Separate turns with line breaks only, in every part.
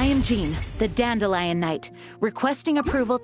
am Jean, the Dandelion Knight, requesting approval.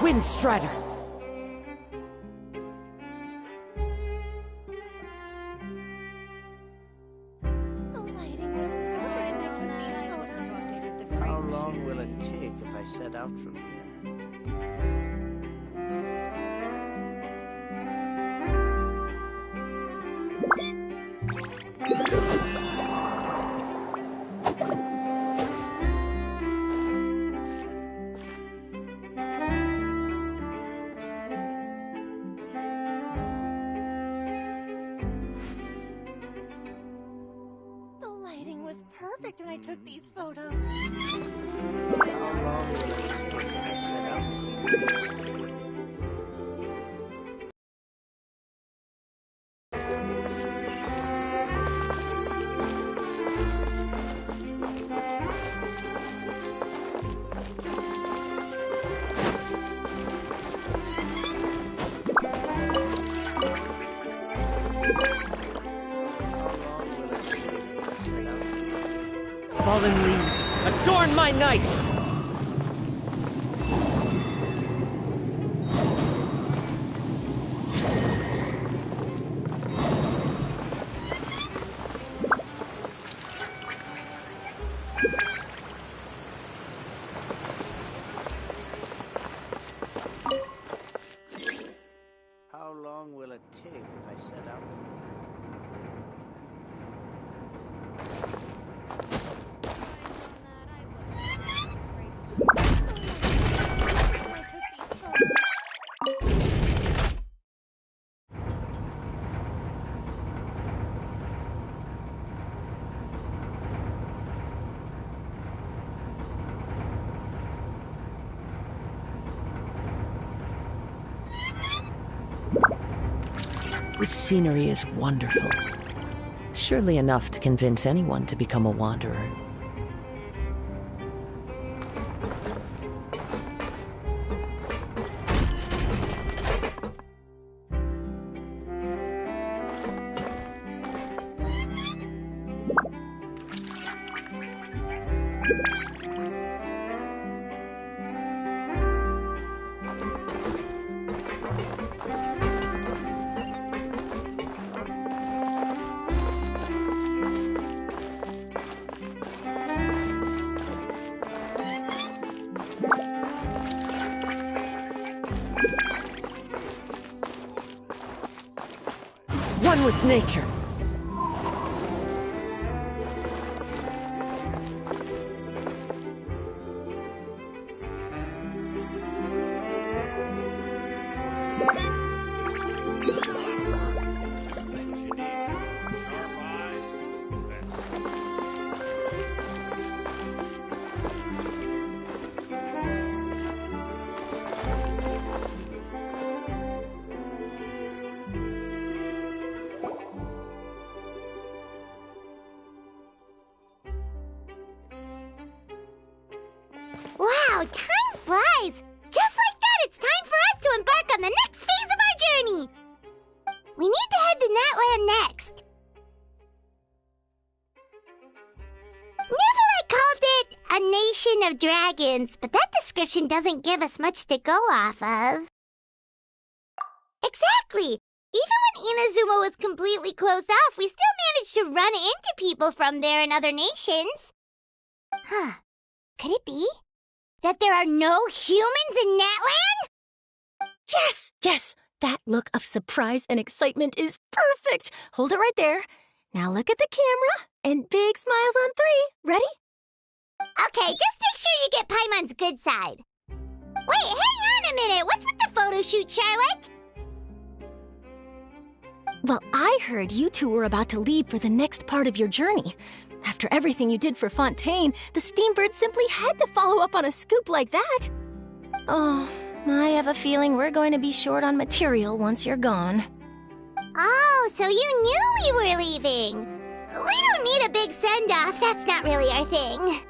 Windstrider!
The lighting was perfect. I took these photos.
How long will it take if I set out from here?
The lighting was perfect when I took these photos.
How long will it take if I set out from here?
Fallen leaves, adorn my night!
How long will it take if I set out from here?
I took these photos.
This scenery is wonderful. Surely enough to convince anyone to become a wanderer. One with nature.
Wow, time flies! Just like that, it's time for us to embark on the next phase of our journey! We need to head to Natlan next. description of dragons, but that description doesn't give us much to go off of. Exactly! Even when Inazuma was completely closed off, we still managed to run into people from there in other nations. Huh. Could it be that there are no humans in Natlan?
Yes! Yes! That look of surprise and excitement is perfect! Hold it right there. Now look at the camera, and big smiles on 3. Ready?
Okay, just make sure you get Paimon's good side. Wait, hang on a minute! What's with the photo shoot, Charlotte?
Well, I heard you two were about to leave for the next part of your journey. After everything you did for Fontaine, the Steambird simply had to follow up on a scoop like that. Oh, I have a feeling we're going to be short on material once you're gone.
Oh, so you knew we were leaving. We don't need a big send-off. That's not really our thing.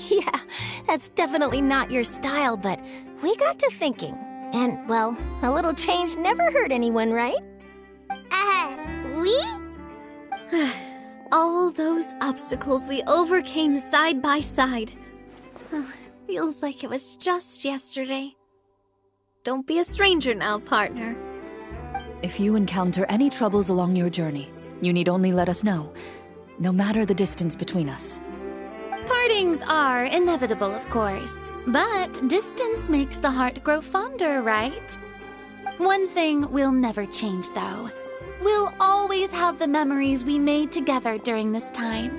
Yeah, that's definitely not your style, but we got to thinking. And, well, a little change never hurt anyone, right?
We?
All those obstacles we overcame side by side. Feels like it was just yesterday. Don't be a stranger now, partner.
If you encounter any troubles along your journey, you need only let us know, no matter the distance between us. Partings are inevitable, of course, but distance makes the heart grow fonder, right? One thing will never change, though. We'll always have the memories we made together during this time.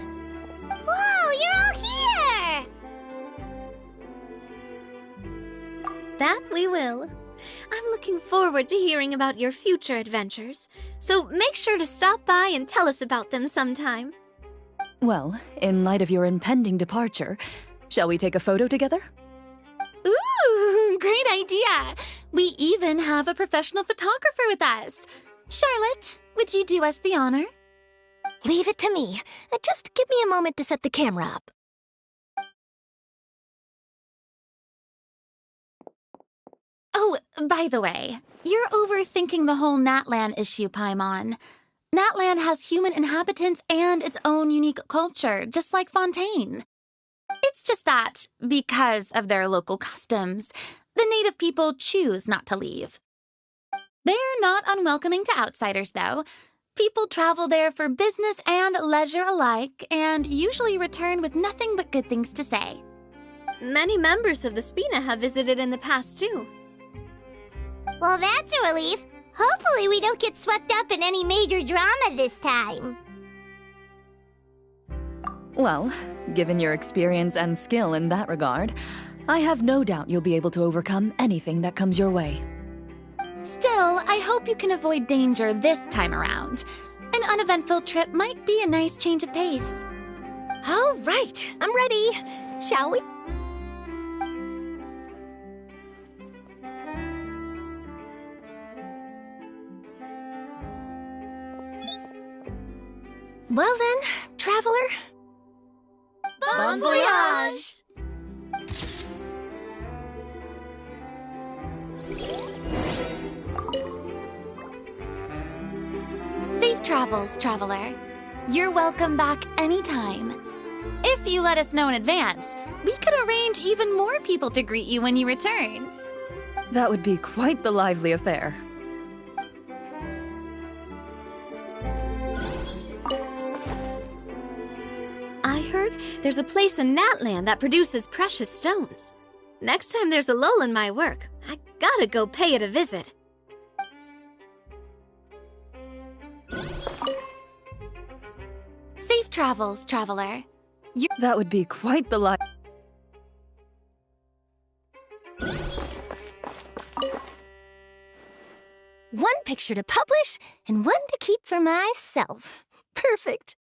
Whoa, you're all here!
That we will. I'm looking forward to hearing about your future adventures, so make sure to stop by and tell us about them sometime.
Well, in light of your impending departure, shall we take a photo together? Ooh, great idea! We even have a professional photographer with us. Charlotte, would you do us the honor?
Leave it to me. Just give me a moment to set the camera up.
Oh, by the way, you're overthinking the whole Natlan issue, Paimon. Natlan has human inhabitants and its own unique culture, just like Fontaine. It's just that, because of their local customs, the native people choose not to leave. They're not unwelcoming to outsiders, though. People travel there for business and leisure alike, and usually return with nothing but good things to say.
Many members of the Spina have visited in the past, too.
Well, that's a relief. Hopefully we don't get swept up in any major drama this time.
Well, given your experience and skill in that regard, I have no doubt you'll be able to overcome anything that comes your way. Still, I hope you can avoid danger this time around. An uneventful trip might be a nice change of pace.
All right, I'm ready. Shall we? Well then, traveler.
Bon voyage!
Safe travels, traveler. You're welcome back anytime. If you let us know in advance, we could arrange even more people to greet you when you return. That would be quite the lively affair.
I heard there's a place in Natlan that produces precious stones. Next time there's a lull in my work, I gotta go pay it a visit.
Safe travels, traveler. That would be quite the
One picture to publish and one to keep for myself. Perfect.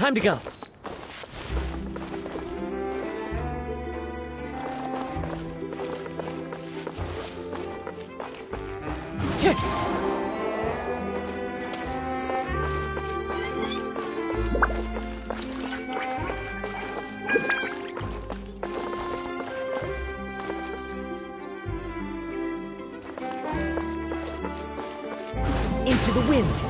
Time to go. Tick! Into the wind.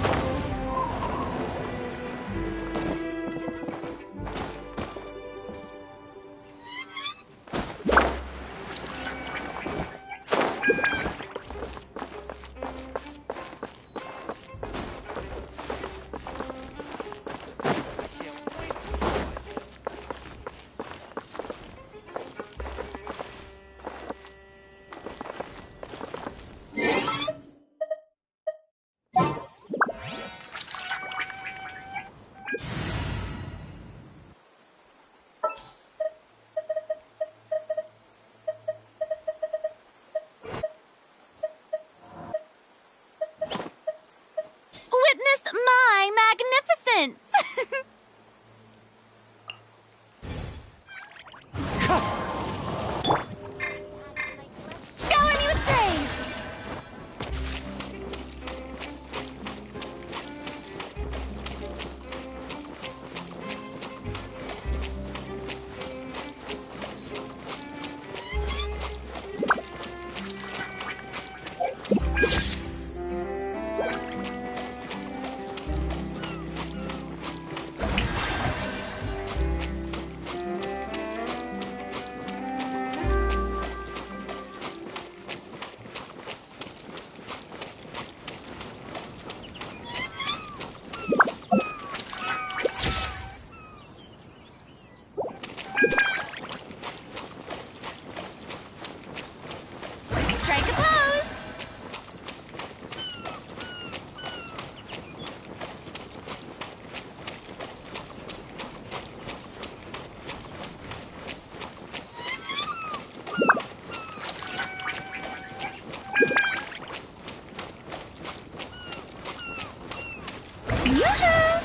Witness my magnificence! Shower me with praise! Strike a pose! Yoo-hoo!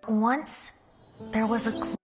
Once, there was a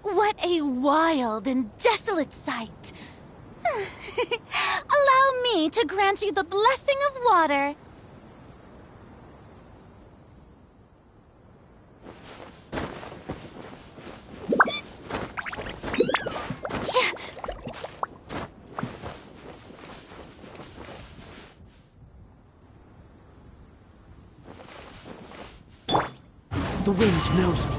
What a wild and desolate sight. Allow me to grant you the blessing of water.
The wind knows me.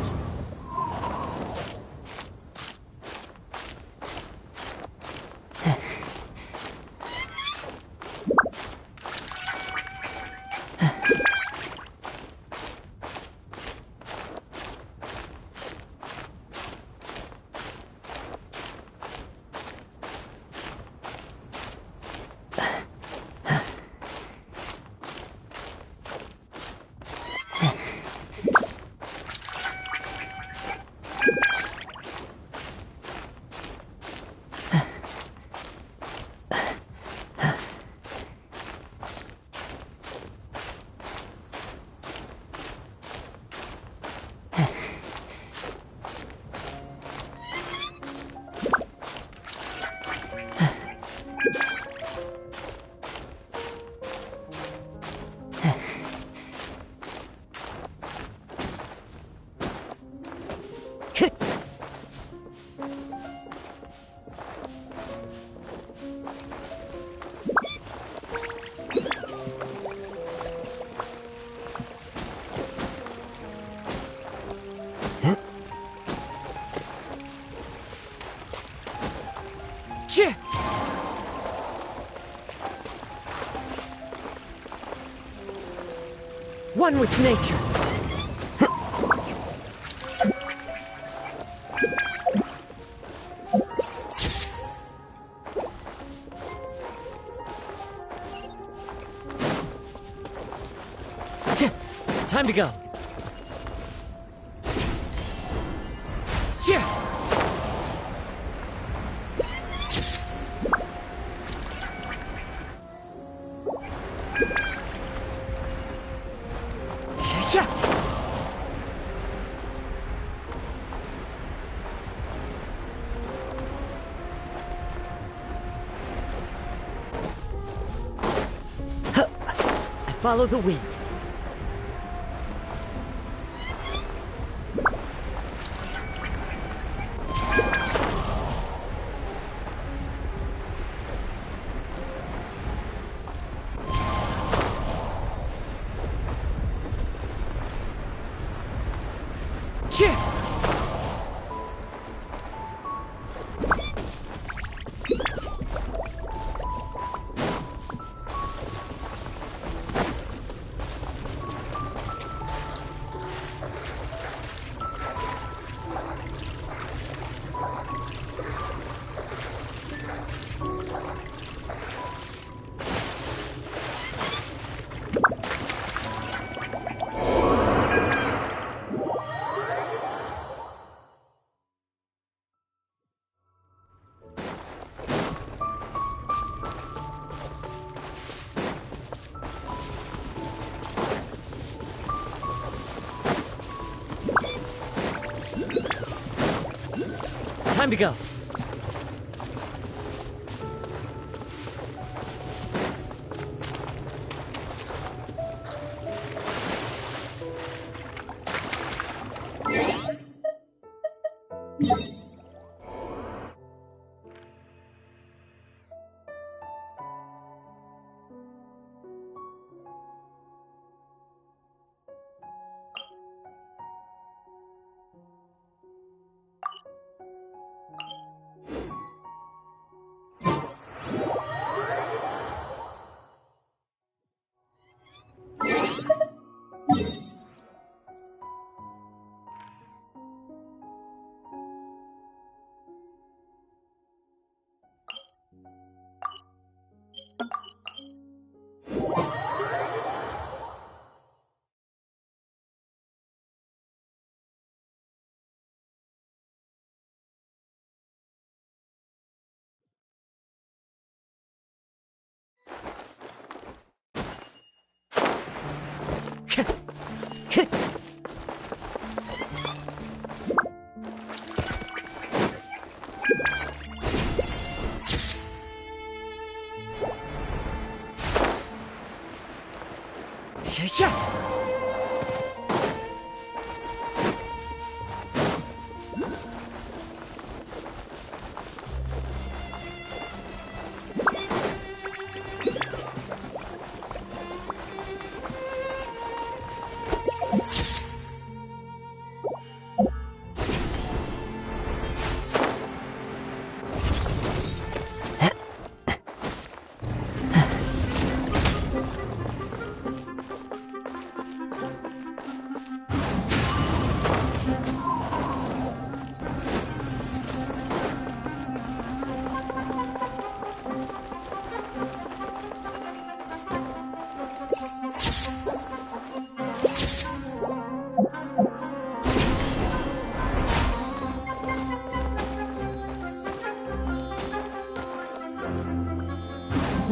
One with nature. Time to go. Follow the wind. Time to go. Yeah.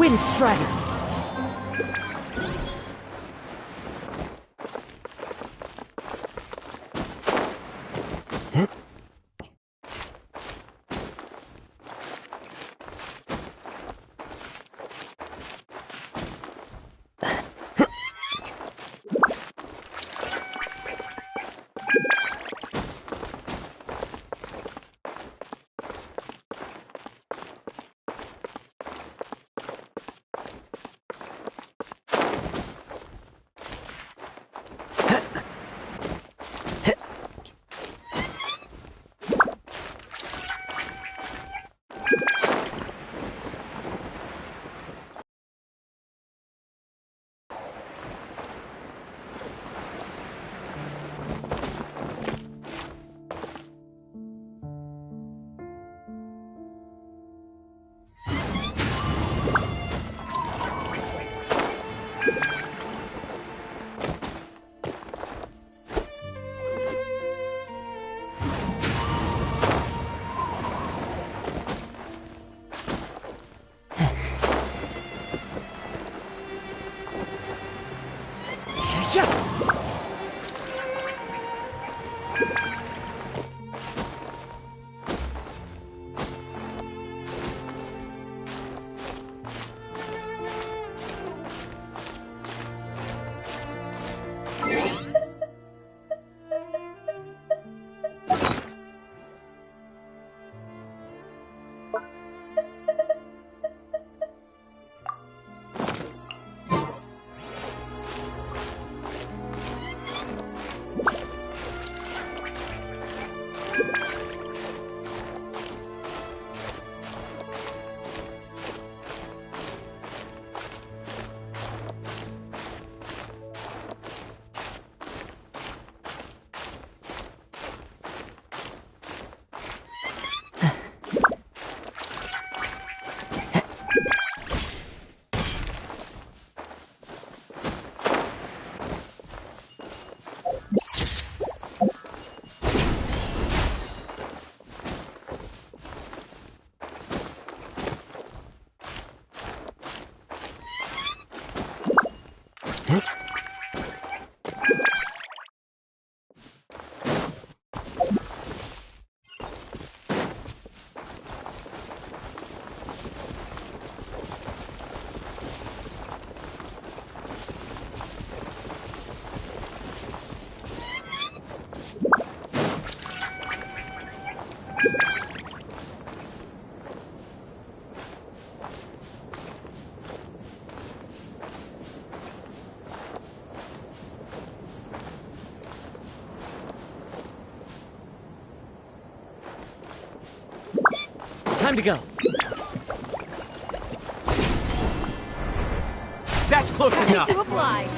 Wind Strider! Time to go.
That's close enough.
To oblige.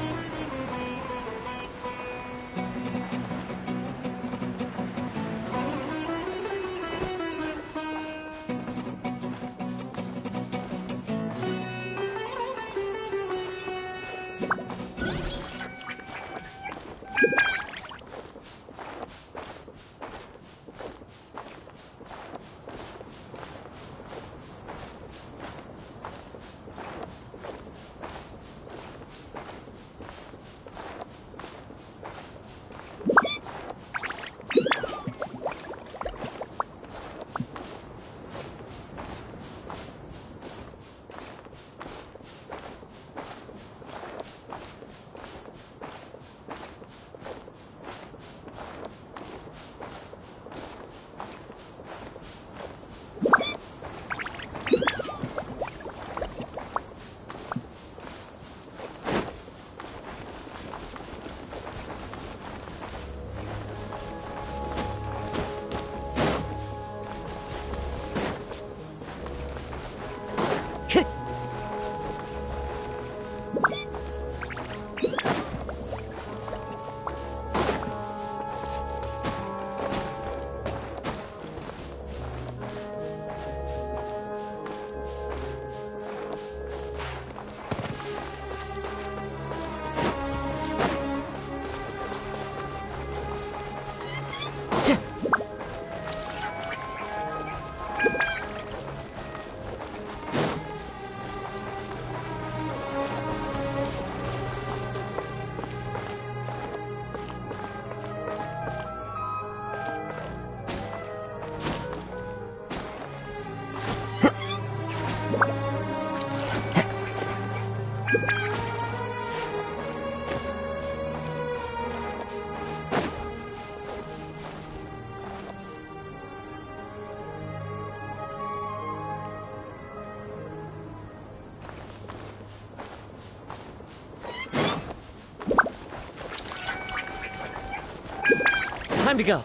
Time to go.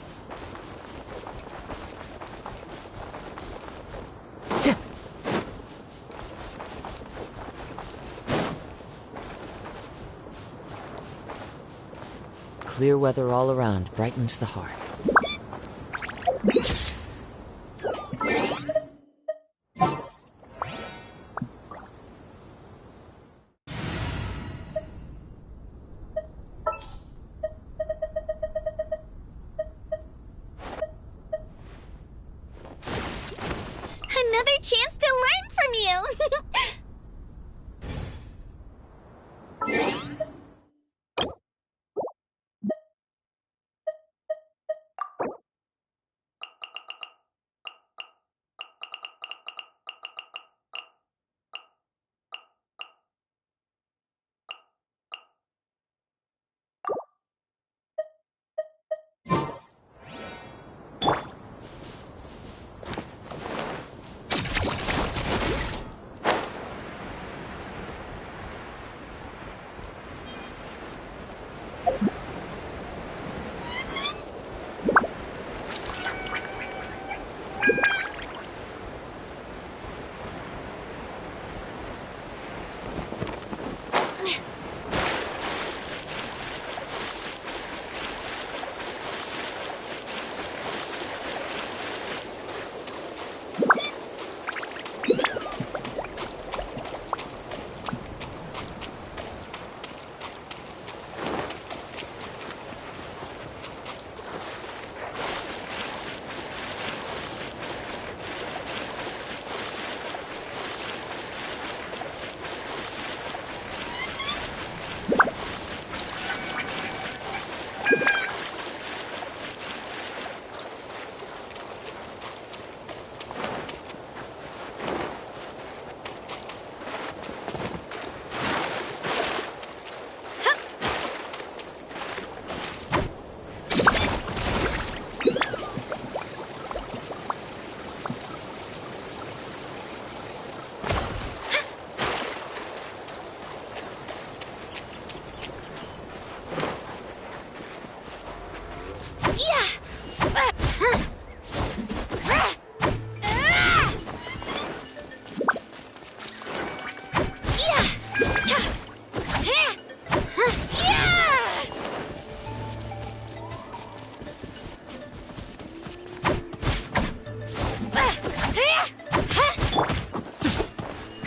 Clear weather all around brightens the heart.
Another chance to learn from you!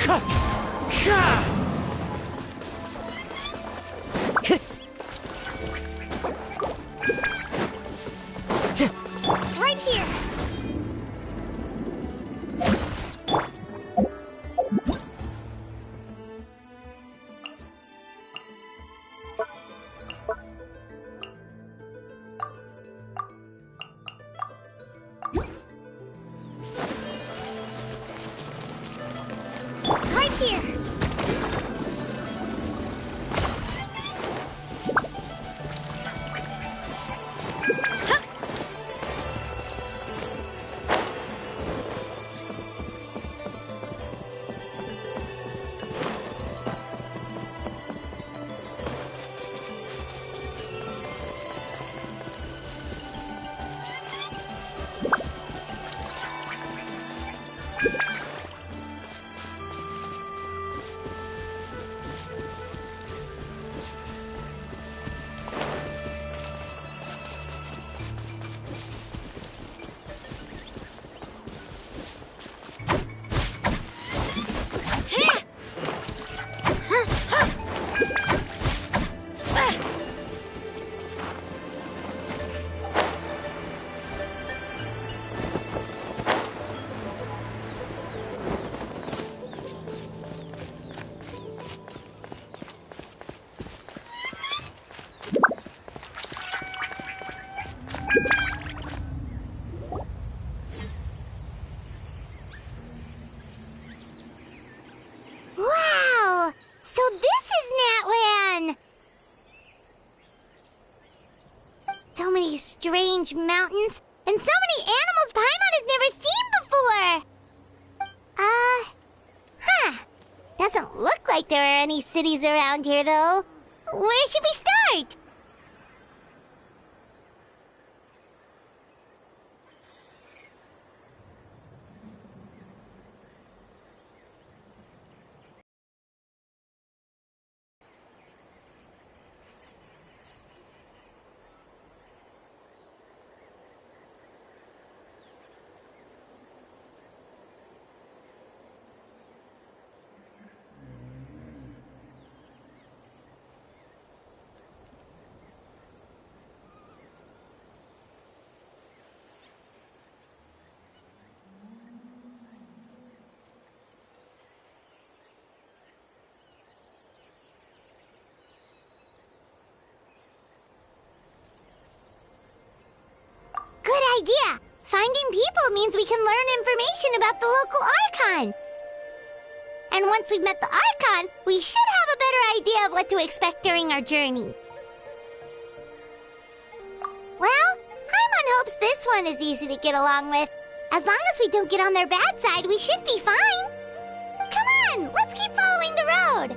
Right here! Right here!
Wow! So this is Natlan! So many strange mountains, and so many animals Paimon has never seen before! Doesn't look like there are any cities around here, though. Where should we start? Good idea! Finding people means we can learn information about the local Archon. And once we've met the Archon, we should have a better idea of what to expect during our journey. Well, Paimon hopes this one is easy to get along with. As long as we don't get on their bad side, we should be fine. Come on, let's keep following the road.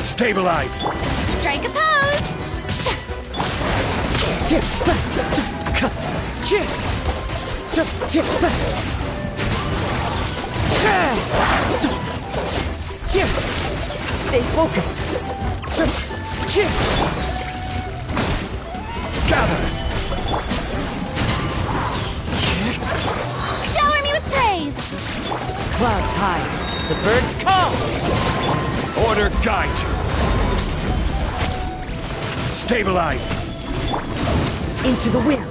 Stabilize!
Strike a pose!
Stay focused.
Gather!
Shower me with praise!
Clouds high. The birds call.
Order guide you! Stabilize!
Into the wind.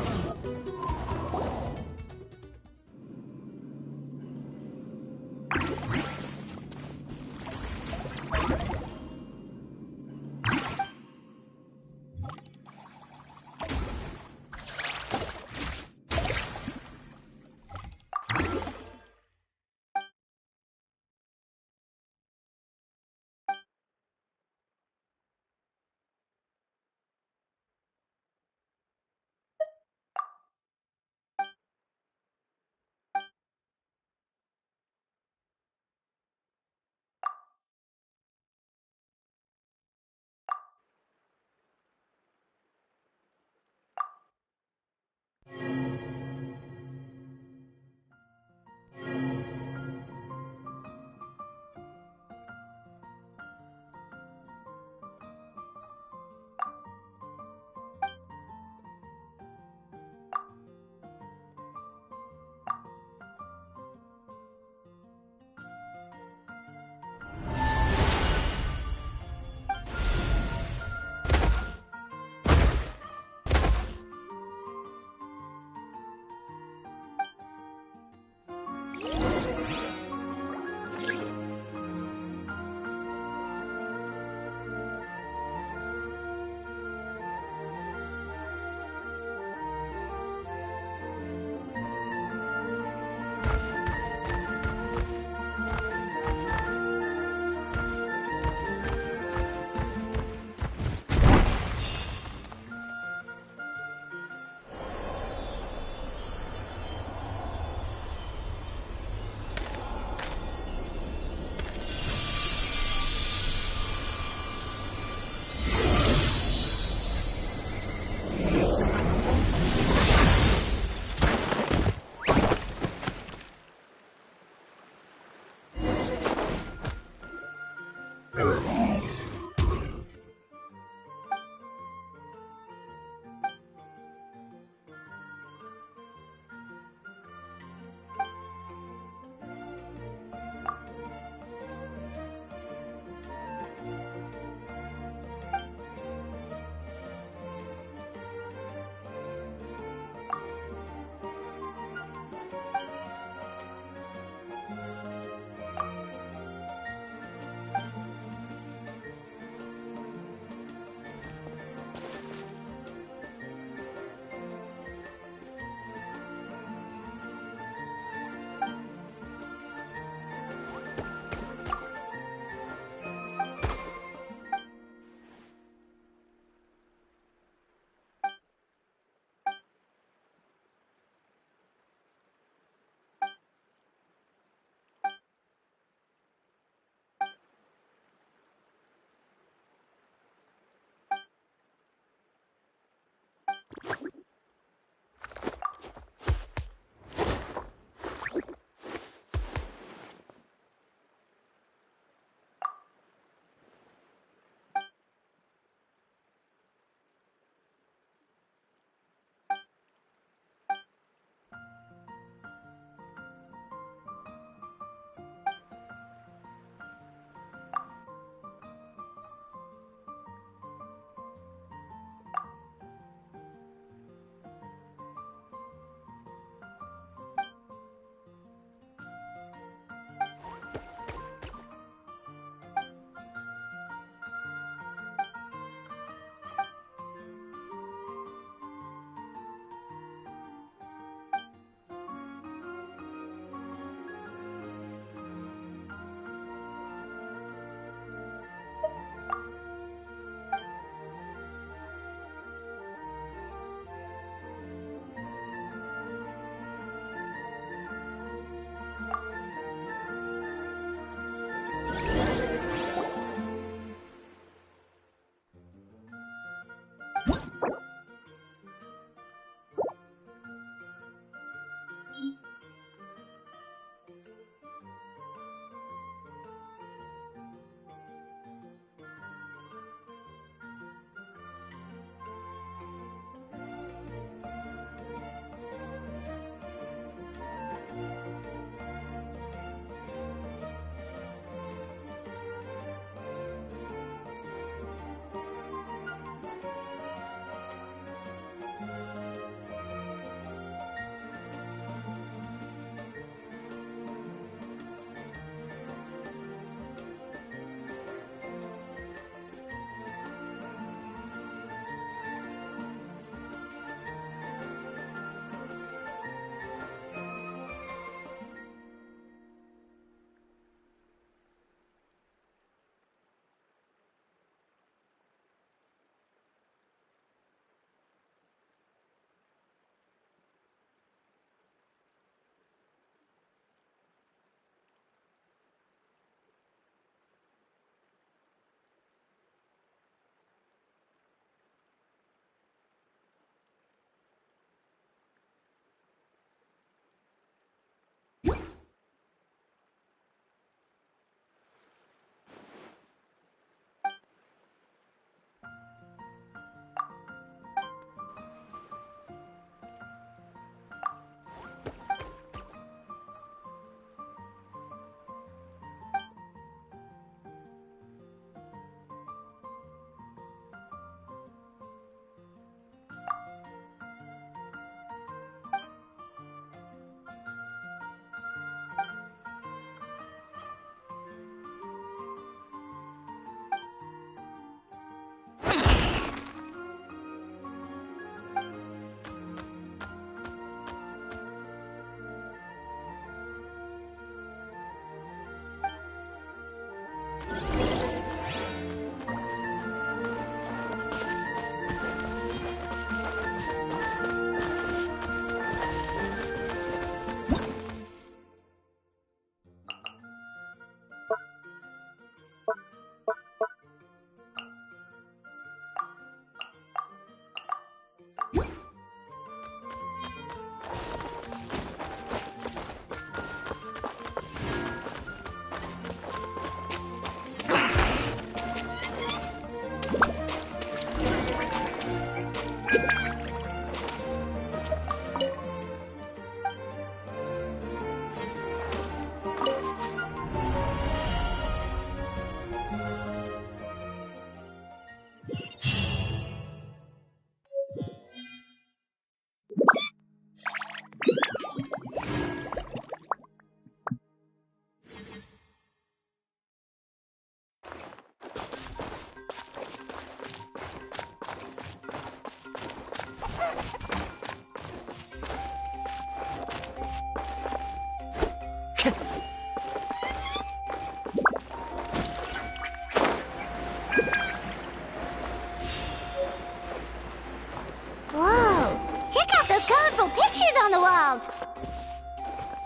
Whoa! Check out those colorful pictures on the walls!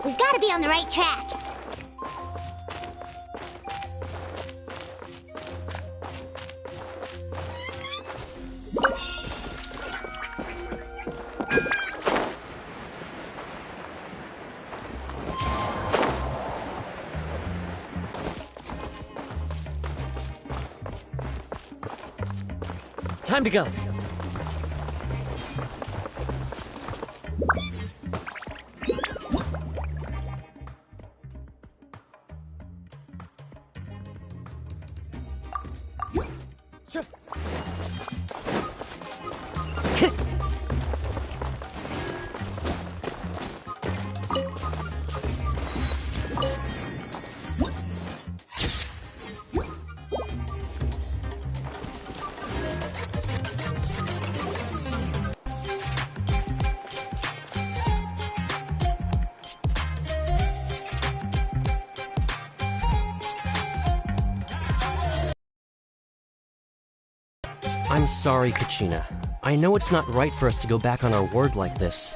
We've got to be on the right track.
Time to go.
I'm sorry, Kachina. I know it's not right for us to go back on our word like this,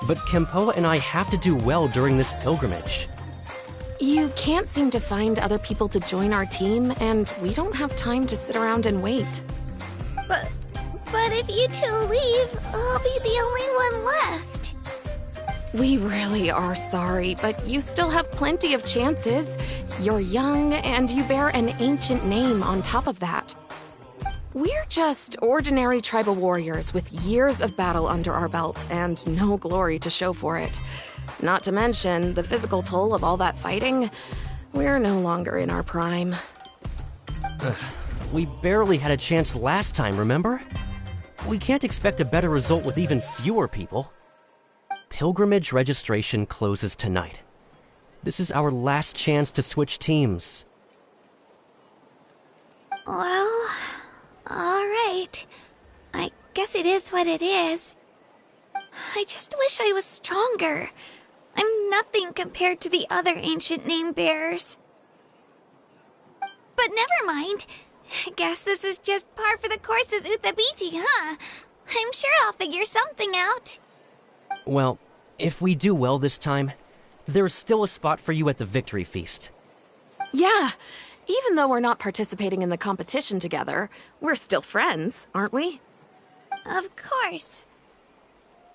but Kempoa and I have to do well during this pilgrimage.
You can't seem to find other people to join our team, and we don't have time to sit around and wait.
But if you two leave, I'll be the only one left.
We really are sorry, but you still have plenty of chances. You're young, and you bear an ancient name on top of that. We're just ordinary tribal warriors with years of battle under our belt and no glory to show for it. Not to mention the physical toll of all that fighting. We're no longer in our prime.
We barely had a chance last time, remember? We can't expect a better result with even fewer people. Pilgrimage registration closes tonight. This is our last chance to switch teams.
Well, alright. I guess it is what it is. I just wish I was stronger. I'm nothing compared to the other ancient name bearers. But never mind. Guess this is just par for the course as Uthabiti, huh? I'm sure I'll figure something out.
Well, if we do well this time, there's still a spot for you at the victory feast.
Yeah, even though we're not participating in the competition together, we're still friends, aren't we?
Of course.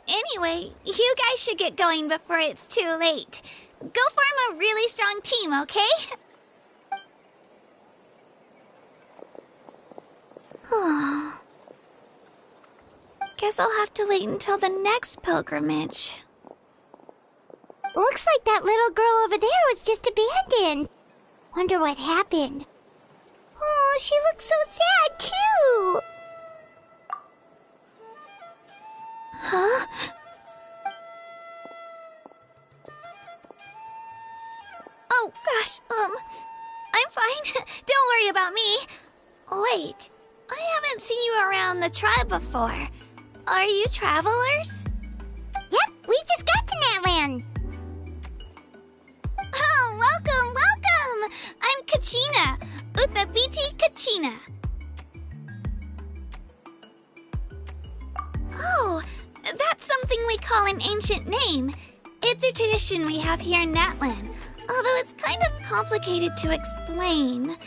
Anyway, you guys should get going before it's too late. Go form a really strong team, okay? Guess I'll have to wait until the next pilgrimage.
Looks like that little girl over there was just abandoned. Wonder what happened. Oh, she looks so sad, too.
Huh? Oh, gosh, I'm fine. Don't worry about me. Wait, I haven't seen you around the tribe before. Are you travelers?
Yep, we just got to Natlan.
Oh, welcome, welcome! I'm Kachina, Uthabiti Kachina. Oh, that's something we call an ancient name. It's a tradition we have here in Natlan, although it's kind of complicated to explain.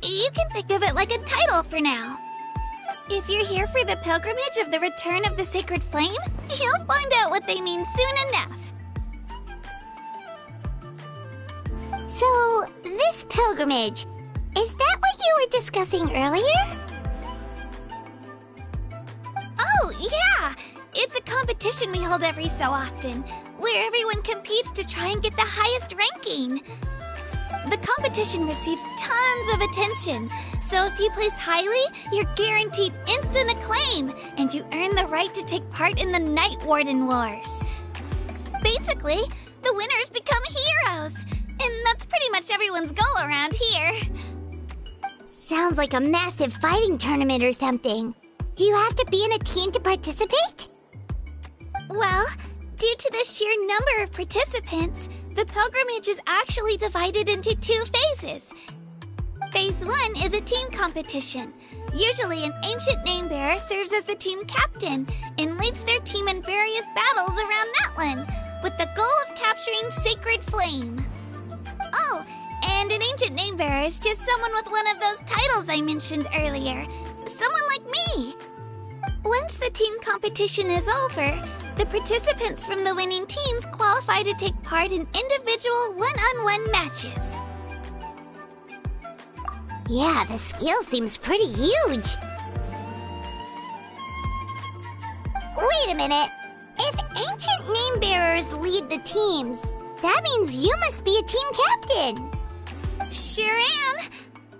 You can think of it like a title for now. If you're here for the pilgrimage of the return of the sacred flame, you'll find out what they mean soon enough.
So, this pilgrimage, is that what you were discussing earlier?
Oh, yeah! It's a competition we hold every so often, where everyone competes to try and get the highest ranking. The competition receives tons of attention, so if you place highly, you're guaranteed instant acclaim, and you earn the right to take part in the Night Warden Wars. Basically, the winners become heroes, and that's pretty much everyone's goal around here.
Sounds like a massive fighting tournament or something. Do you have to be in a team to participate?
Well, due to the sheer number of participants, The pilgrimage is actually divided into 2 phases. Phase 1 is a team competition. Usually, an ancient name-bearer serves as the team captain and leads their team in various battles around Natlan, with the goal of capturing Sacred Flame. Oh, and an ancient name-bearer is just someone with one of those titles I mentioned earlier. Someone like me. Once the team competition is over, the participants from the winning teams qualify to take part in individual one-on-one matches.
Yeah, the scale seems pretty huge. Wait a minute. If ancient name bearers lead the teams, that means you must be a team captain.
Sure am.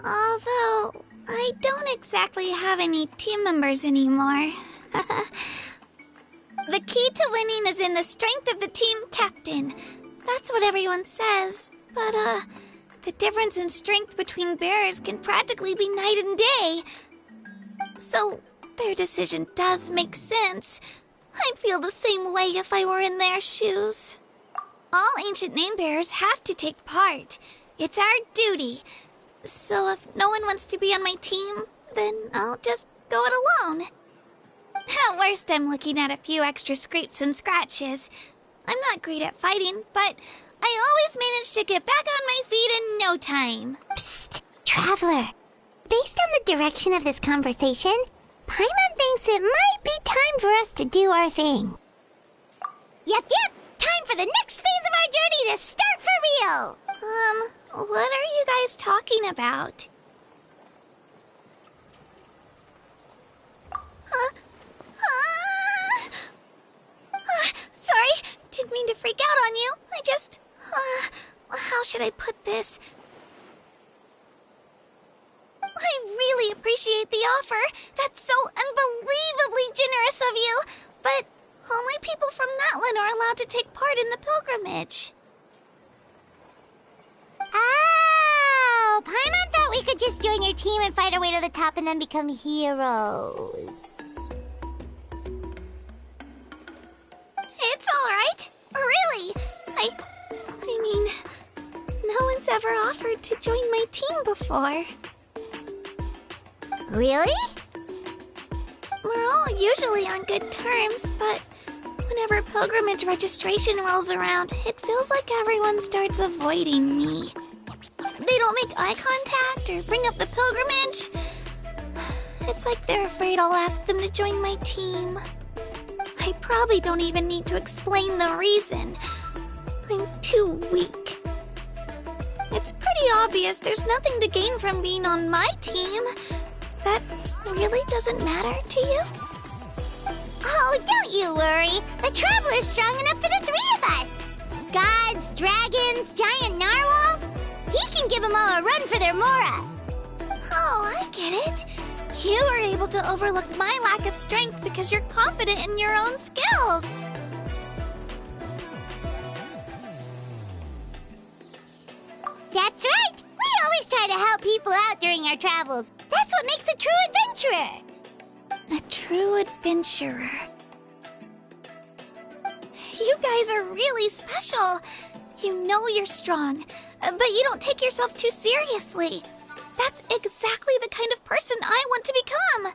Although, I don't exactly have any team members anymore. The key to winning is in the strength of the team captain. That's what everyone says. But, the difference in strength between bearers can practically be night and day. So, their decision does make sense. I'd feel the same way if I were in their shoes. All ancient name bearers have to take part. It's our duty. So if no one wants to be on my team, then I'll just go it alone. At worst, I'm looking at a few extra scrapes and scratches. I'm not great at fighting, but I always manage to get back on my feet in no time.
Psst, Traveler. Based on the direction of this conversation, Paimon thinks it might be time for us to do our thing. Yep. Time for the next phase of our journey to start for real.
What are you guys talking about? Sorry, didn't mean to freak out on you. I just... how should I put this? I really appreciate the offer. That's so unbelievably generous of you. But only people from Natlan are allowed to take part in the pilgrimage.
Oh, Paimon thought we could just join your team and fight our way to the top and then become heroes.
It's all right. Really. I mean, no one's ever offered to join my team before.
Really?
We're all usually on good terms, but whenever pilgrimage registration rolls around, it feels like everyone starts avoiding me. They don't make eye contact or bring up the pilgrimage. It's like they're afraid I'll ask them to join my team. I probably don't even need to explain the reason. I'm too weak. It's pretty obvious there's nothing to gain from being on my team. That really doesn't matter to you?
Oh, don't you worry. The Traveler's strong enough for the 3 of us. Gods, dragons, giant narwhals. He can give them all a run for their Mora.
Oh, I get it. You were able to overlook my lack of strength because you're confident in your own skills.
That's right. We always try to help people out during our travels. That's what makes a true adventurer.
A true adventurer. You guys are really special. You know you're strong, but you don't take yourselves too seriously. That's exactly the kind of person I want to become.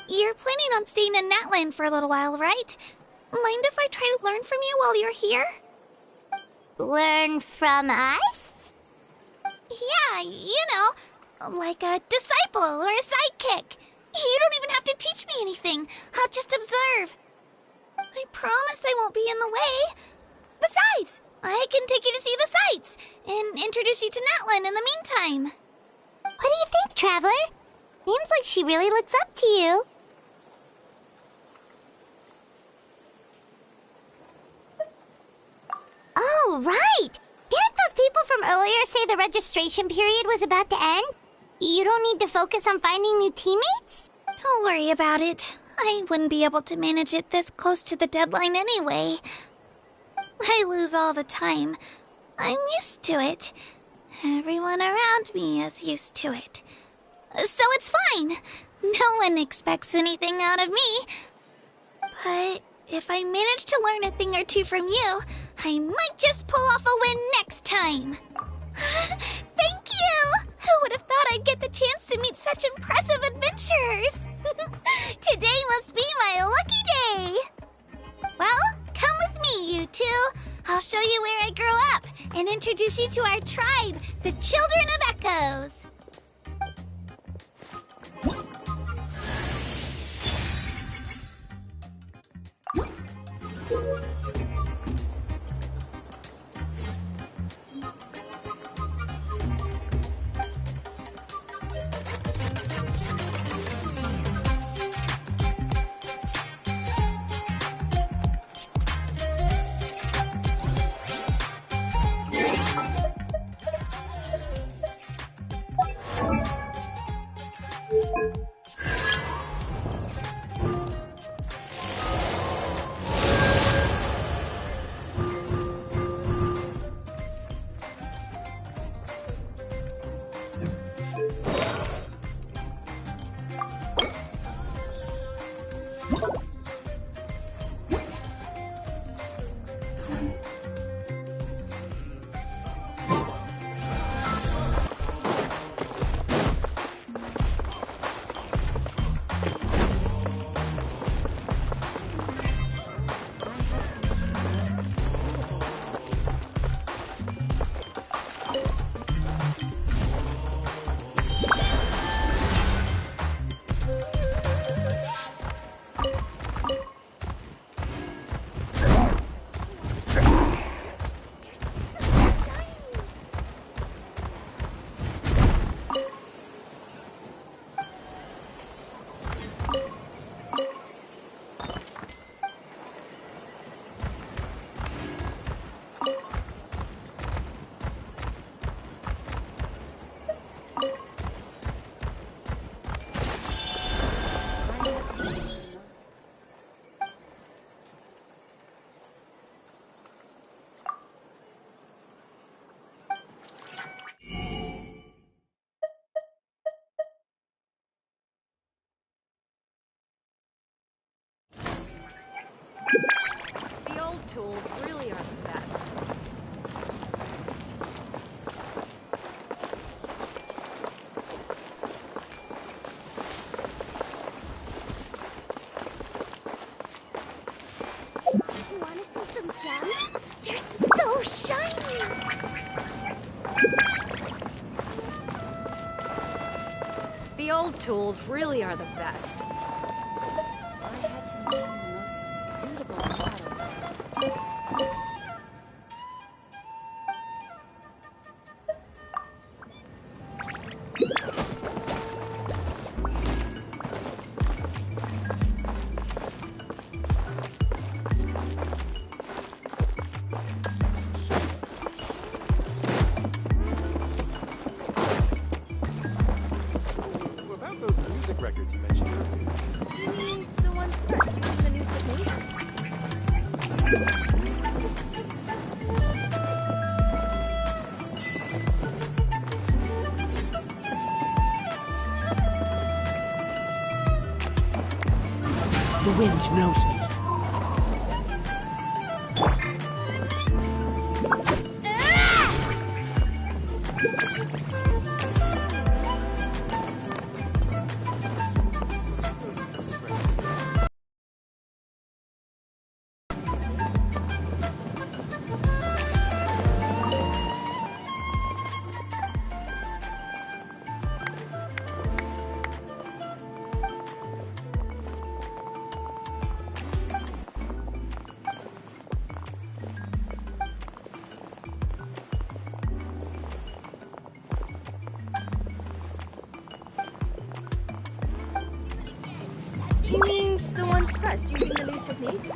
You're planning on staying in Natlan for a little while, right? Mind if I try to learn from you while you're here?
Learn from us?
Yeah, you know, like a disciple or a sidekick. You don't even have to teach me anything. I'll just observe. I promise I won't be in the way. Besides, I can take you to see the sights and introduce you to Natlan in the meantime.
What do you think, Traveler? Seems like she really looks up to you. Oh, right! Didn't those people from earlier say the registration period was about to end? You don't need to focus on finding new teammates?
Don't worry about it. I wouldn't be able to manage it this close to the deadline anyway. I lose all the time. I'm used to it. Everyone around me is used to it. So it's fine. No one expects anything out of me. But if I manage to learn a thing or two from you, I might just pull off a win next time. Thank you! Who would have thought I'd get the chance to meet such impressive adventurers? Today must be my lucky day! Well, come with me, you two. I'll show you where I grew up and introduce you to our tribe, the Children of Echoes.
The old tools really are the best.
Want to see some gems? They're so shiny!
The old tools really are the best. I had to name the most suitable model.
About those music records you mentioned earlier.
You mean the ones first using the new technique?
The wind knows me.
You mean the ones pressed using the new technique?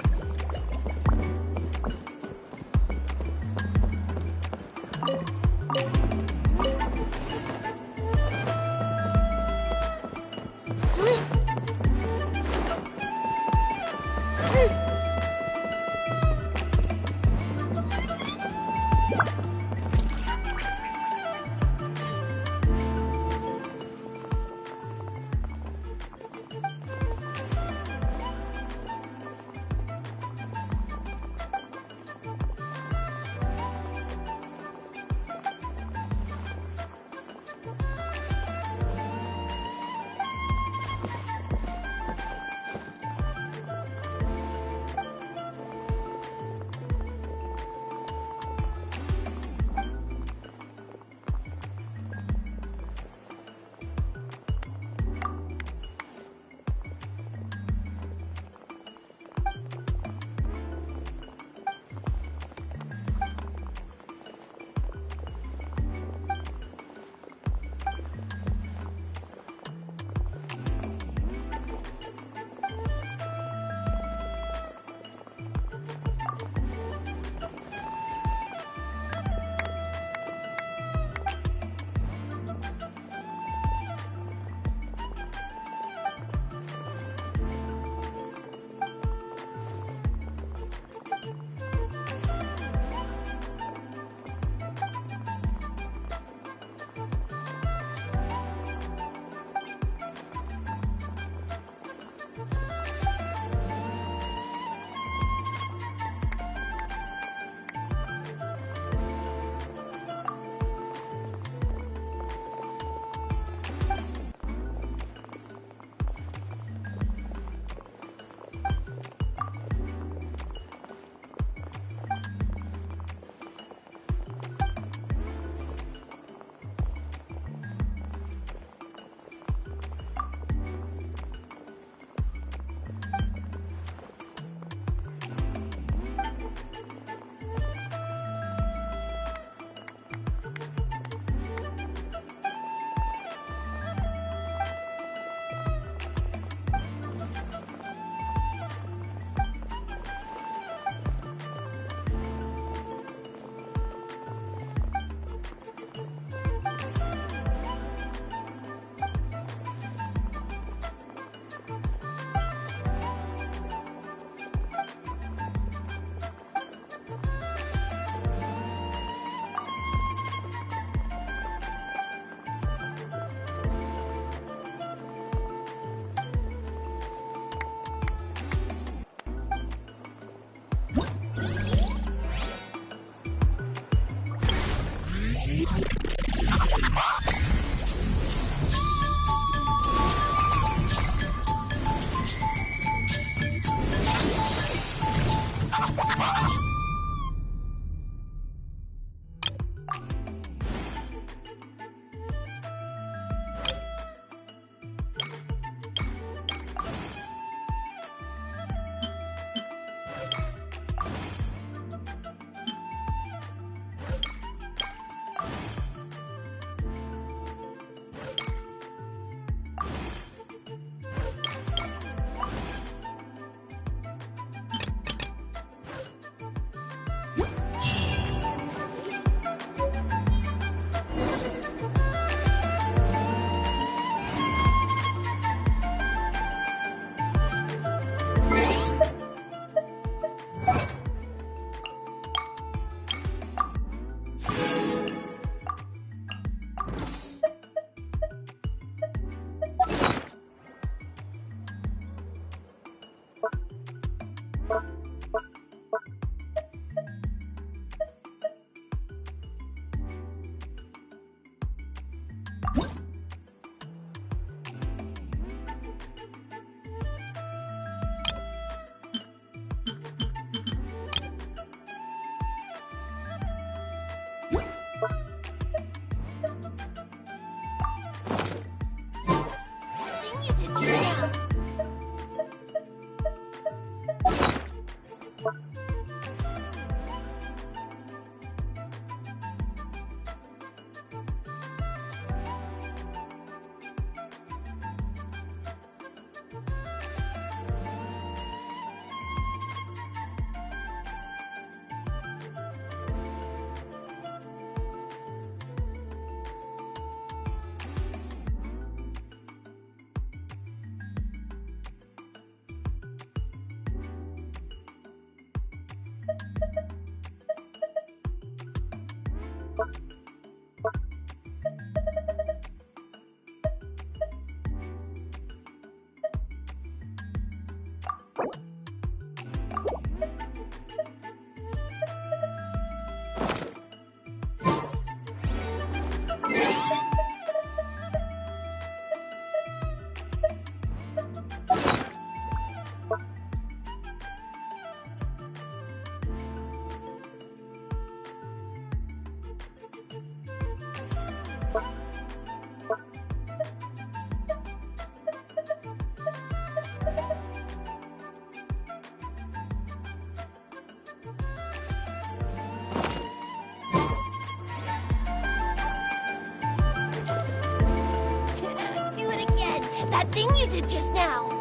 That thing you did just now.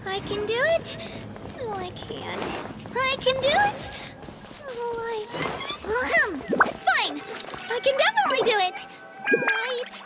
I can do it. No, I can't. I can do it. It's fine. I can definitely do it. Right.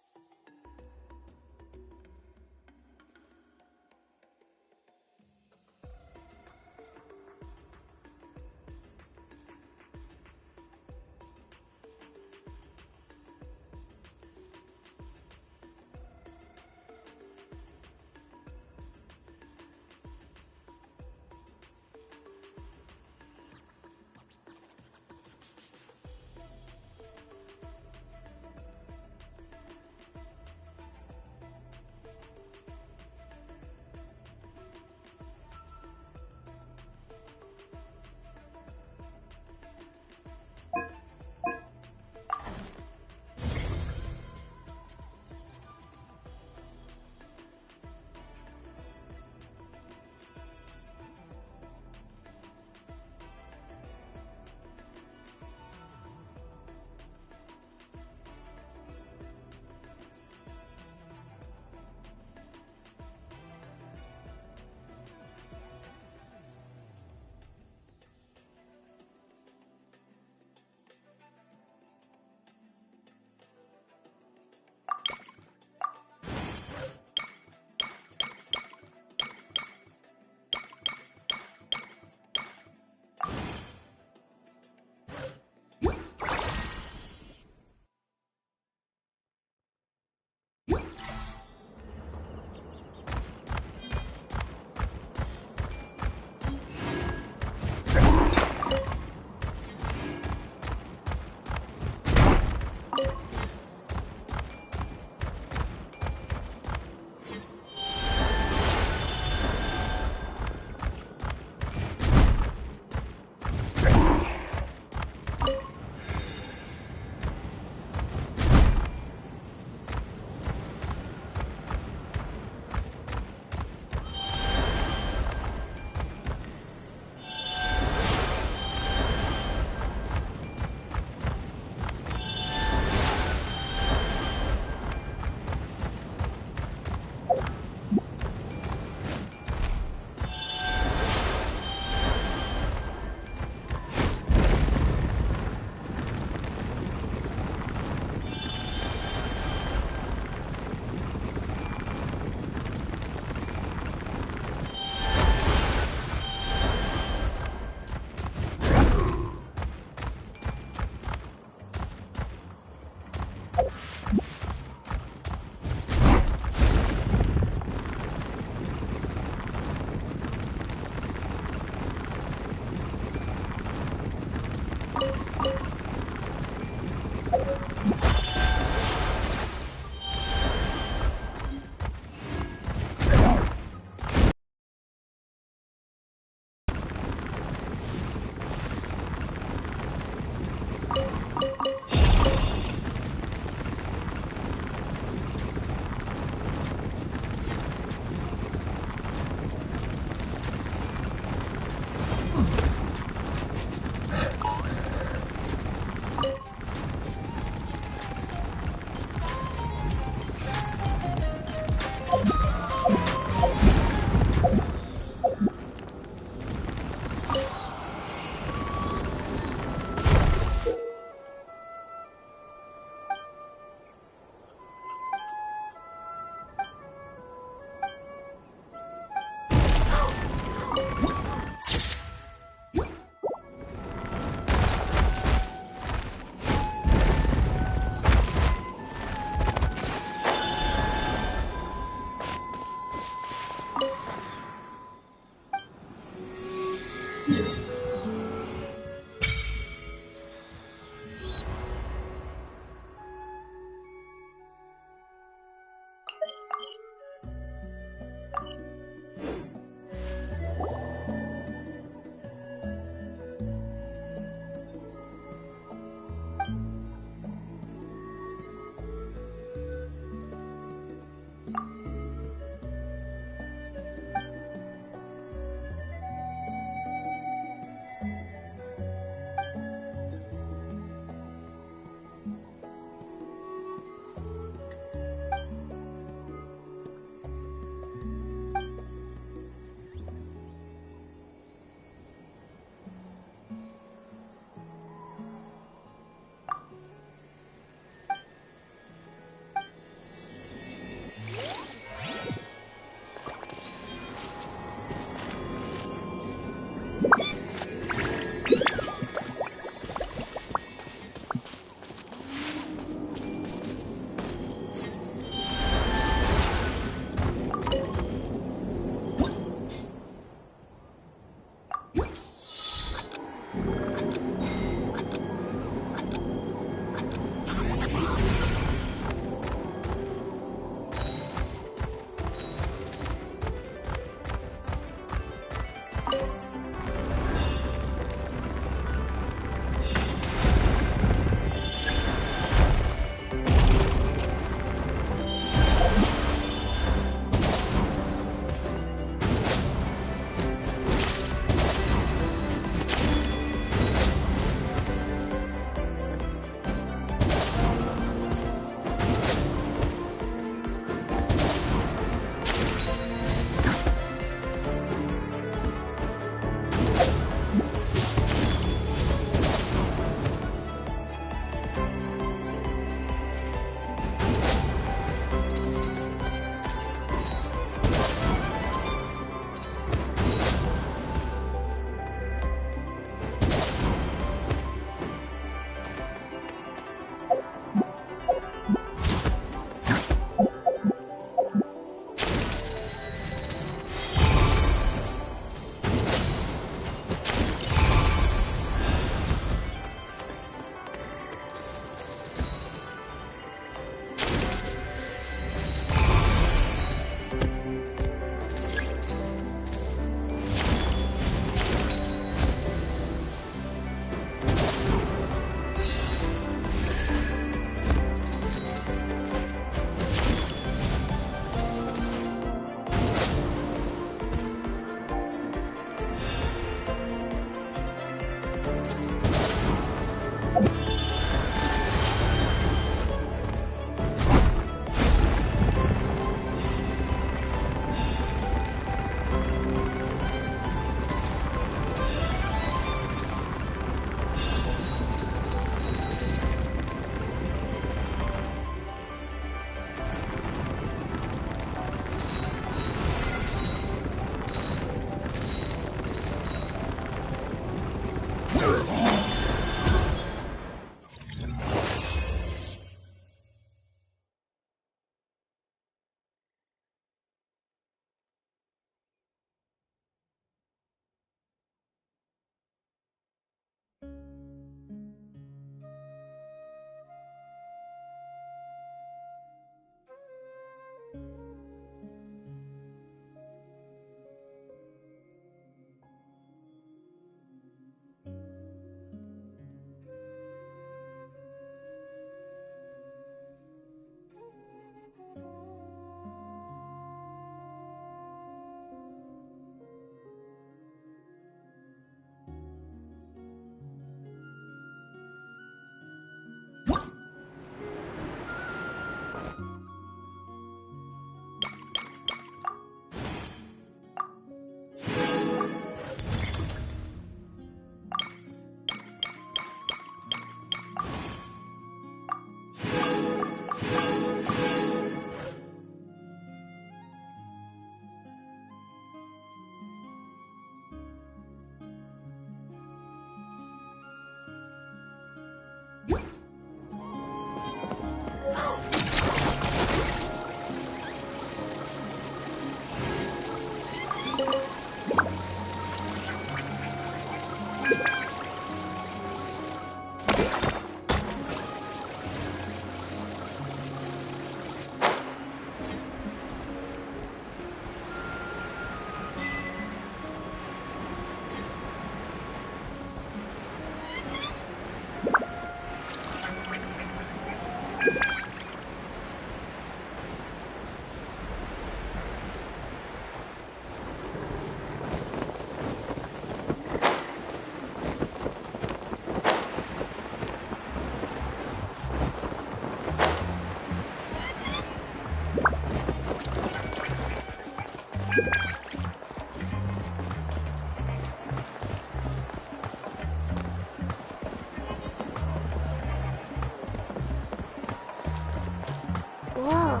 Whoa.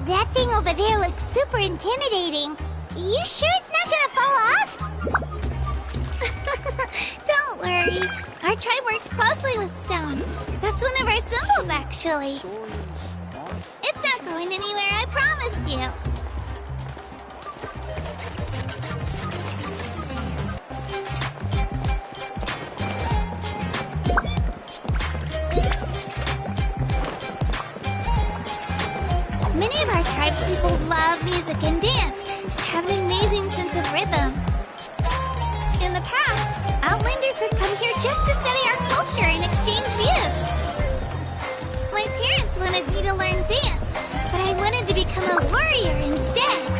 That thing over there looks super intimidating. You sure it's not gonna fall off?
Don't worry. Our tribe works closely with stone. That's one of our symbols, actually. It's not going anywhere, I promise you. Many of our tribespeople love music and dance, and have an amazing sense of rhythm. In the past, Outlanders have come here just to study our culture and exchange views. My parents wanted me to learn dance, but I wanted to become a warrior instead.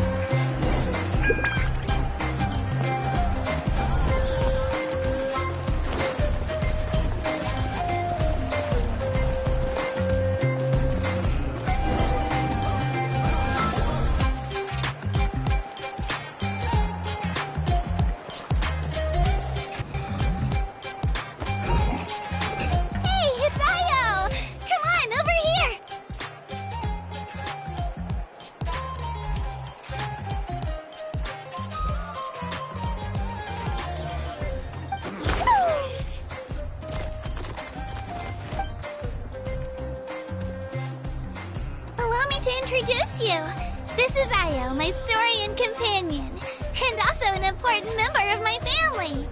To introduce you. This is Io, my Saurian companion, and also an important member of my family.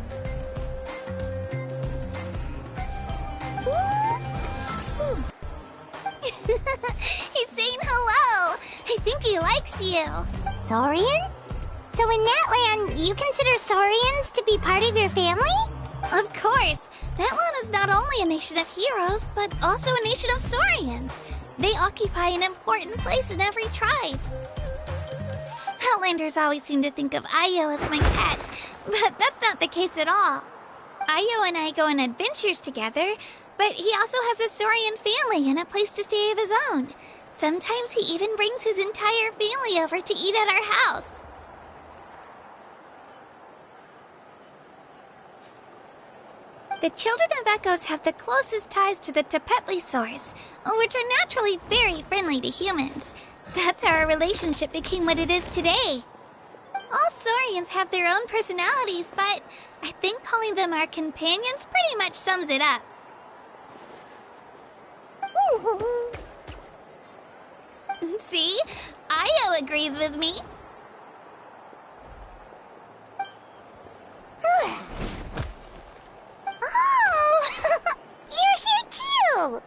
He's saying hello. I think he likes you.
Saurian? So in Natlan, you consider Saurians to be part of your family?
Of course. Natlan is not only a nation of heroes, but also a nation of Saurians. They occupy an important place in every tribe. Outlanders always seem to think of Io as my pet, but that's not the case at all. Io and I go on adventures together, but he also has a Saurian family and a place to stay of his own. Sometimes he even brings his entire family over to eat at our house. The children of Echoes have the closest ties to the Tepetlisaurs, which are naturally very friendly to humans. That's how our relationship became what it is today. All Saurians have their own personalities, but I think calling them our companions pretty much sums it up. See? Io agrees with me.
Oh! You're here too!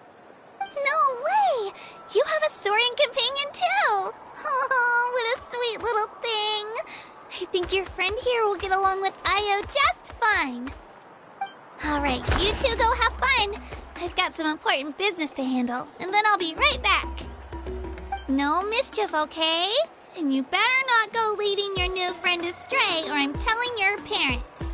No way! You have a soaring companion too! Oh, what a sweet little thing! I think your friend here will get along with Io just fine. Alright, you two go have fun. I've got some important business to handle, and then I'll be right back. No mischief, okay? And you better not go leading your new friend astray, or I'm telling your parents.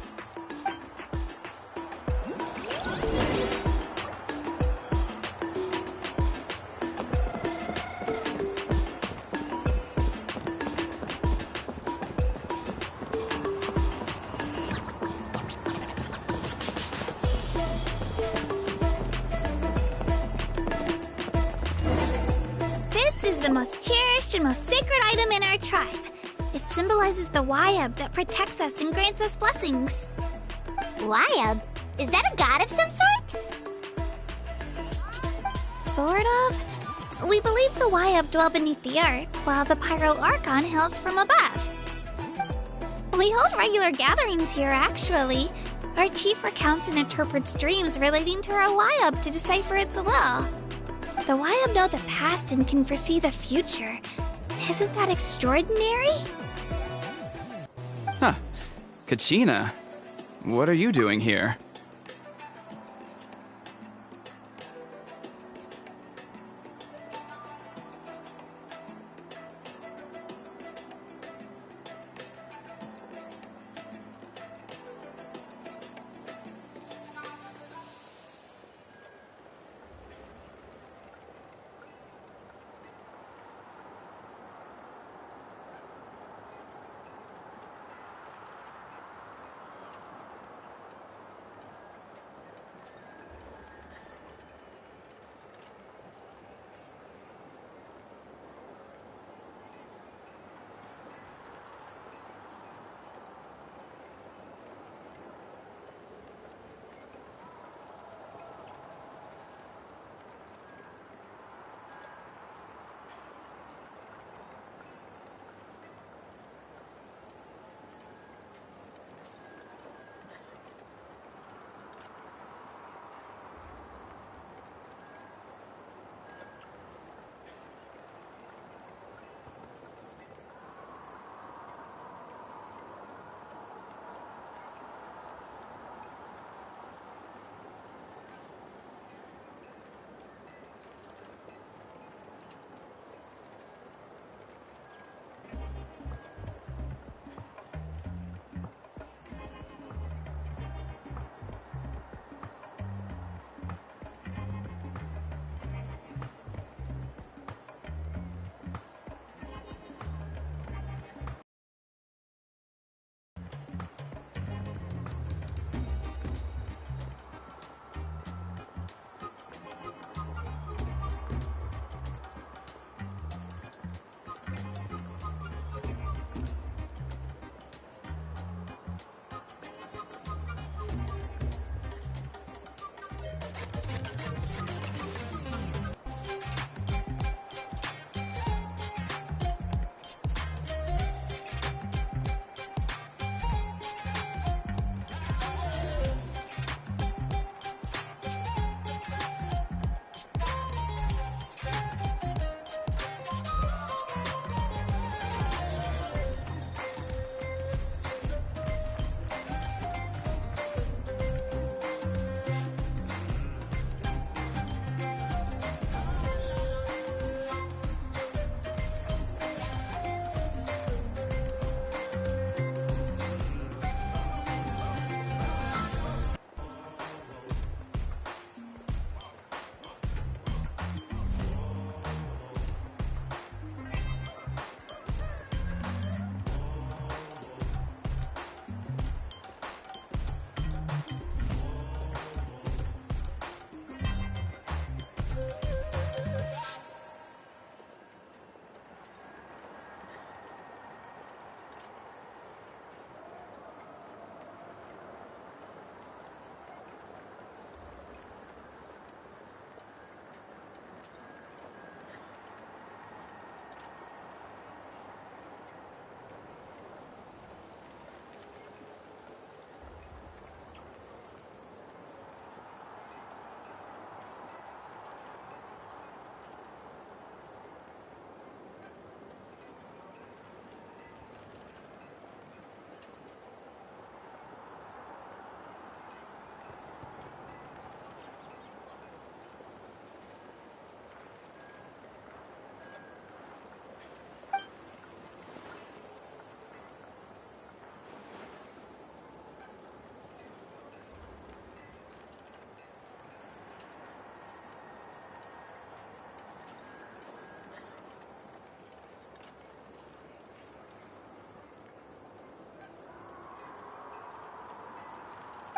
This is the most cherished and most sacred item in our tribe. It symbolizes the Wayab that protects us and grants us blessings.
Wayab? Is that a god of some sort?
Sort of. We believe the Wayab dwell beneath the earth, while the Pyro Archon hails from above. We hold regular gatherings here, actually. Our chief recounts and interprets dreams relating to our Wayab to decipher its will. The Wayab know the past and can foresee the future. Isn't that extraordinary?
Huh. Kachina, what are you doing here?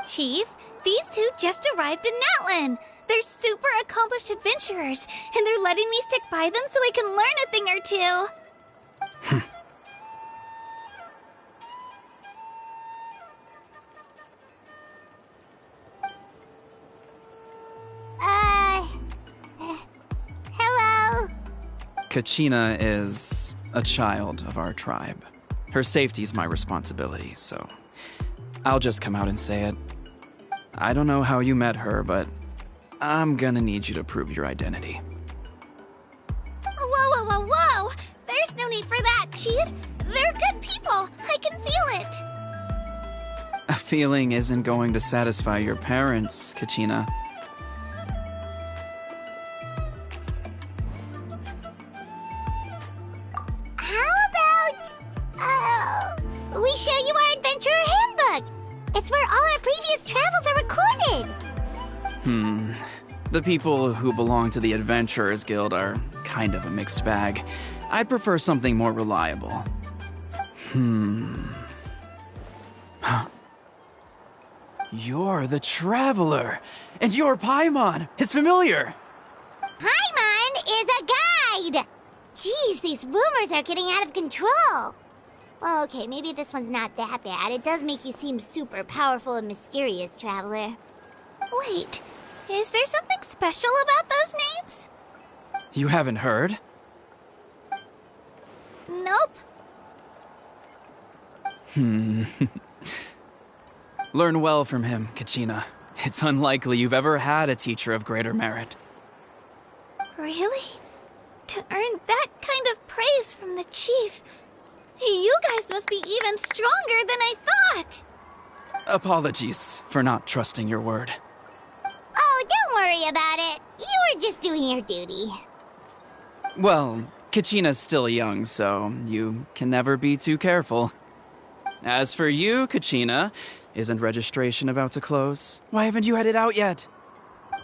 Chief. These two just arrived in Natlan. They're super accomplished adventurers, and they're letting me stick by them so I can learn a thing or two.
Hello?
Kachina is a child of our tribe. Her safety's my responsibility, so I'll just come out and say it. I don't know how you met her, but I'm gonna need you to prove your identity.
Whoa, whoa, whoa, whoa! There's no need for that, Chief. They're good people. I can feel it.
A feeling isn't going to satisfy your parents, Kachina.
How about, we show you our adventurer handbook? It's where all our previous travels are recorded.
The people who belong to the Adventurers Guild are kind of a mixed bag. I'd prefer something more reliable. You're the Traveler, and you're Paimon, his familiar.
Paimon is a guide! Jeez, these rumors are getting out of control. Well, okay, maybe this one's not that bad. It does make you seem super powerful and mysterious, Traveler.
Wait, is there something special about those names?
You haven't heard?
Nope.
Learn well from him, Kachina. It's unlikely you've ever had a teacher of greater merit.
Really? To earn that kind of praise from the Chief, you guys must be even stronger than I thought!
Apologies for not trusting your word.
Oh, don't worry about it. You were just doing your duty.
Well, Kachina's still young, so you can never be too careful. As for you, Kachina, isn't registration about to close? Why haven't you headed out yet?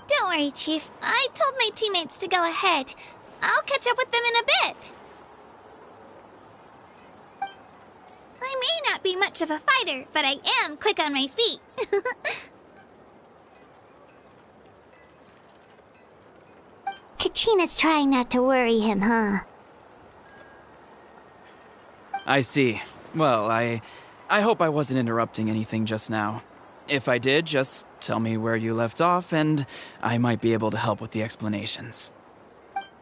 Don't worry, Chief. I told my teammates to go ahead. I'll catch up with them in a bit. I may not be much of a fighter, but I am quick on my feet.
Kachina's trying not to worry him, huh?
I see. Well, I hope I wasn't interrupting anything just now. If I did, just tell me where you left off, and I might be able to help with the explanations.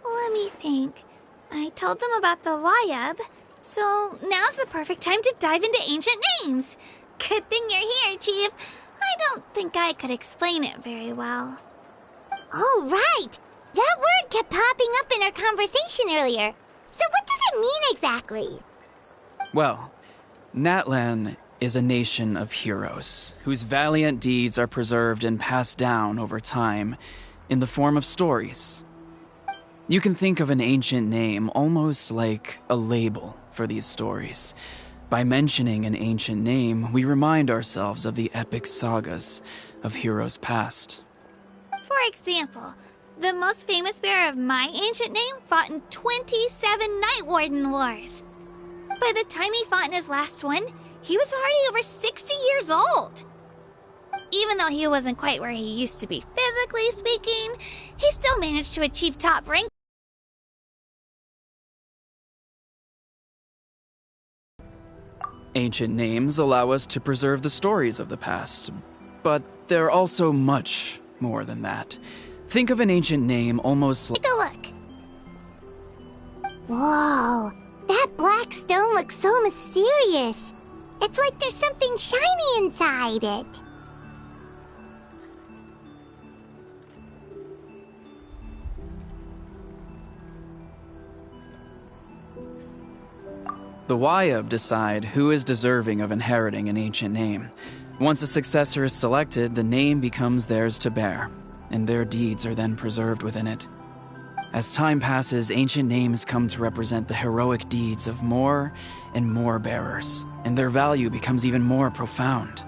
Let me think. I told them about the Wayab, so now's the perfect time to dive into ancient names. Good thing you're here, Chief. I don't think I could explain it very well.
Oh, right! That word kept popping up in our conversation earlier. So what does it mean exactly?
Well, Natlan is a nation of heroes whose valiant deeds are preserved and passed down over time in the form of stories. You can think of an ancient name almost like a label for these stories. By mentioning an ancient name, we remind ourselves of the epic sagas of heroes past.
For example, the most famous bearer of my ancient name fought in 27 Night Warden wars. By the time he fought in his last one, he was already over 60 years old. Even though he wasn't quite where he used to be physically speaking, he still managed to achieve top rank.
Ancient names allow us to preserve the stories of the past, but they're also much more than that. Think of an ancient name almost like...
Take a look.
Whoa, that black stone looks so mysterious. It's like there's something shiny inside it.
The Wayab decide who is deserving of inheriting an ancient name. Once a successor is selected, the name becomes theirs to bear, and their deeds are then preserved within it. As time passes, ancient names come to represent the heroic deeds of more and more bearers, and their value becomes even more profound.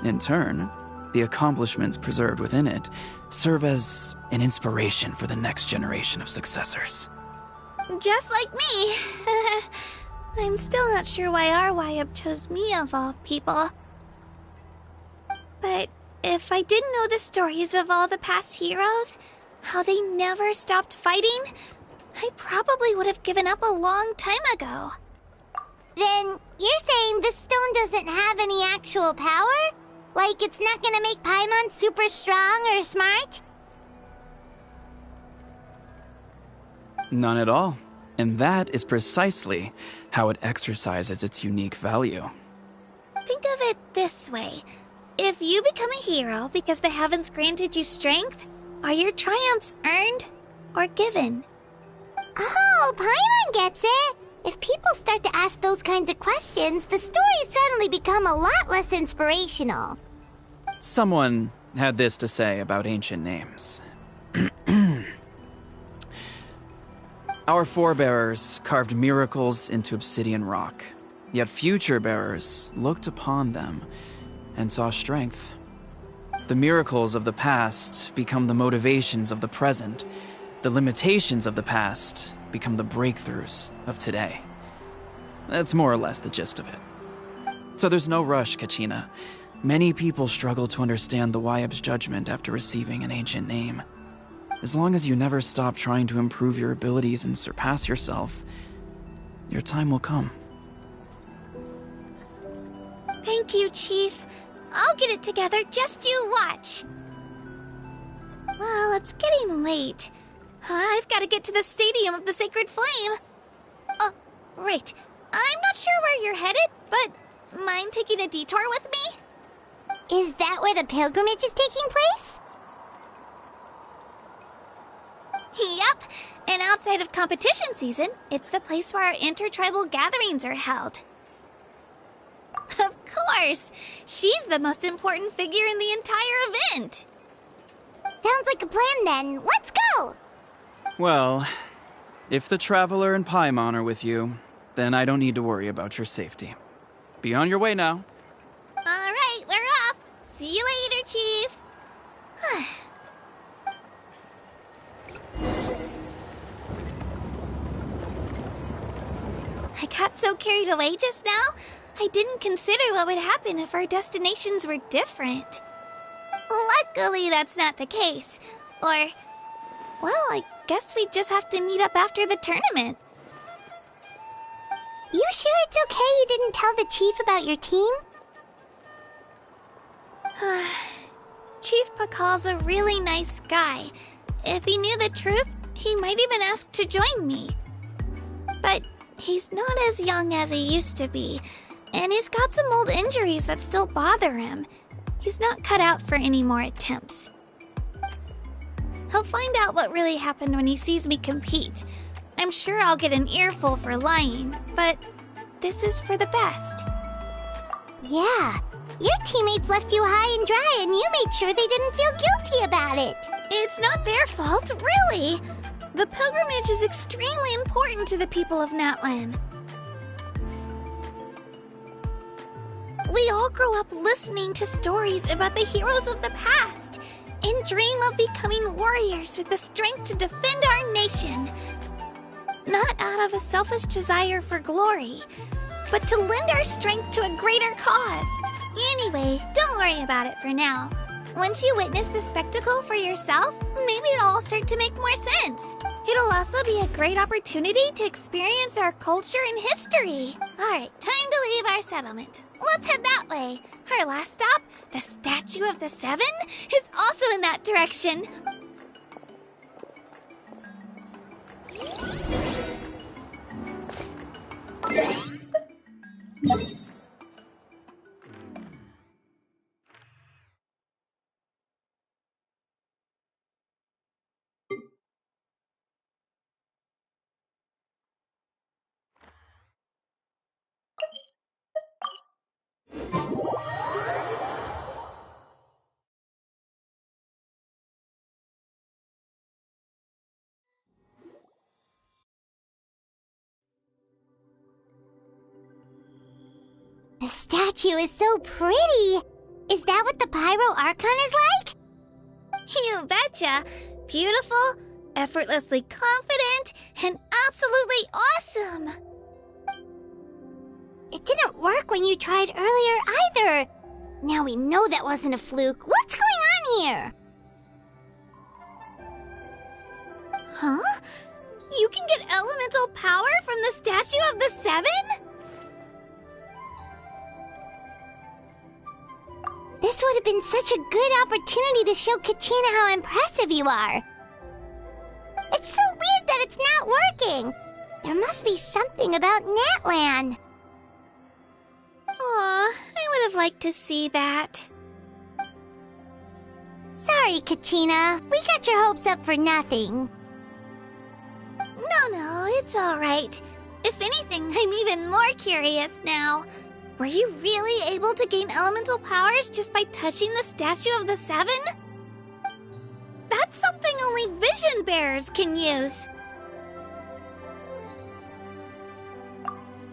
In turn, the accomplishments preserved within it serve as an inspiration for the next generation of successors.
Just like me. I'm still not sure why our Wayab chose me of all people. But if I didn't know the stories of all the past heroes, how they never stopped fighting, I probably would have given up a long time ago.
Then you're saying this stone doesn't have any actual power? Like it's not gonna make Paimon super strong or smart?
None at all. And that is precisely how it exercises its unique value.
Think of it this way. If you become a hero because the heavens granted you strength, are your triumphs earned or given?
Oh, Paimon gets it! If people start to ask those kinds of questions, the stories suddenly become a lot less inspirational.
Someone had this to say about ancient names. Our forebearers carved miracles into obsidian rock, yet future bearers looked upon them and saw strength. The miracles of the past become the motivations of the present. The limitations of the past become the breakthroughs of today. That's more or less the gist of it. So there's no rush, Kachina. Many people struggle to understand the Wyeb's judgment after receiving an ancient name. As long as you never stop trying to improve your abilities and surpass yourself, your time will come.
Thank you, Chief. I'll get it together, just you watch. Well, it's getting late. I've got to get to the Stadium of the Sacred Flame. Oh, right. I'm not sure where you're headed, but mind taking a detour with me?
Is that where the pilgrimage is taking place?
Yep, and outside of competition season, it's the place where our intertribal gatherings are held. Of course! She's the most important figure in the entire event!
Sounds like a plan then. Let's go!
Well, if the Traveler and Paimon are with you, then I don't need to worry about your safety. Be on your way now.
Alright, we're off! See you later, Chief! I got so carried away just now, I didn't consider what would happen if our destinations were different. Luckily, that's not the case. Or, well, I guess we just have to meet up after the tournament.
You sure it's okay you didn't tell the chief about your team?
Chief Pakal's a really nice guy. If he knew the truth, he might even ask to join me. But he's not as young as he used to be, and he's got some old injuries that still bother him. He's not cut out for any more attempts. He'll find out what really happened when he sees me compete. I'm sure I'll get an earful for lying, but this is for the best.
Yeah, your teammates left you high and dry and you made sure they didn't feel guilty about it.
It's not their fault, really. The pilgrimage is extremely important to the people of Natlan. We all grow up listening to stories about the heroes of the past and dream of becoming warriors with the strength to defend our nation. Not out of a selfish desire for glory, but to lend our strength to a greater cause. Anyway, don't worry about it for now. Once you witness the spectacle for yourself, maybe it'll all start to make more sense. It'll also be a great opportunity to experience our culture and history. Alright, time to leave our settlement. Let's head that way. Our last stop, the Statue of the Seven, is also in that direction.
The statue is so pretty. Is that what the Pyro Archon is like?
You betcha. Beautiful, effortlessly confident, and absolutely awesome.
It didn't work when you tried earlier either. Now we know that wasn't a fluke. What's going on here?
Huh? You can get elemental power from the Statue of the Seven?
This would have been such a good opportunity to show Katina how impressive you are. It's so weird that it's not working. There must be something about Natlan.
Aw, I would have liked to see that.
Sorry, Katina. We got your hopes up for nothing.
No, it's alright. If anything, I'm even more curious now. Were you really able to gain elemental powers just by touching the Statue of the Seven? That's something only vision bearers can use.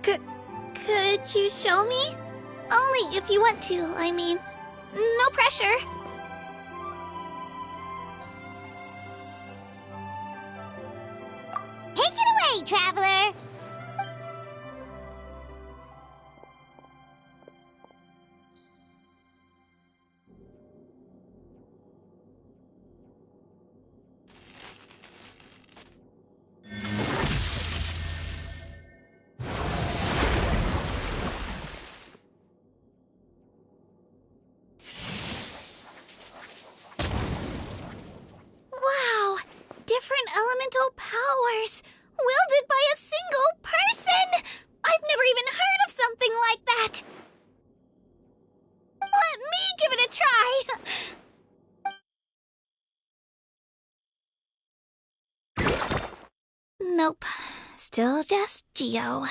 Could you show me? Only if you want to, I mean. No pressure.
Take it away, Traveler!
Wow! Different elemental powers! Wielded by a single person! I've never even heard of something like that! Let me give it a try! Nope. Still just Geo.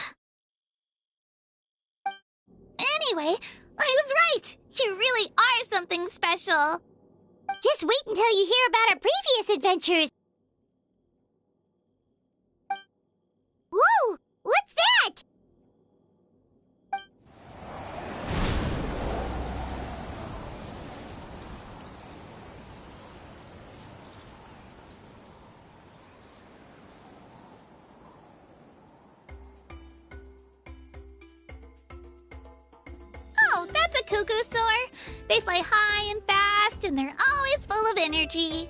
Anyway, I was right! You really are something special!
Just wait until you hear about our previous adventures! Whoa! What's that?
Oh, that's a cuckoo soar. They fly high and fast, and they're always full of energy.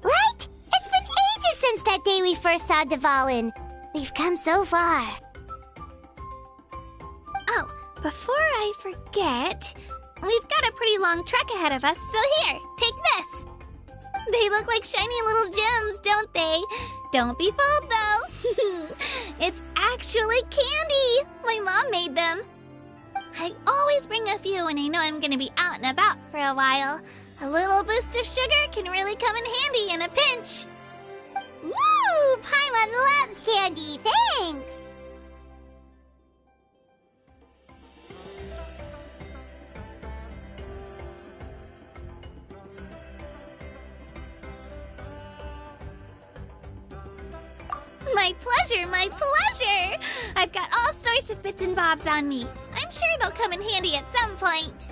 Right? It's been ages since that day we first saw Dvalin. We've come so far.
Oh, before I forget, we've got a pretty long trek ahead of us, so here, take this. They look like shiny little gems, don't they? Don't be fooled, though. It's actually candy. My mom made them. I always bring a few when I know I'm going to be out and about for a while. A little boost of sugar can really come in handy in a pinch.
Woo! Paimon loves candy, thanks!
My pleasure, my pleasure! I've got all sorts of bits and bobs on me. I'm sure they'll come in handy at some point.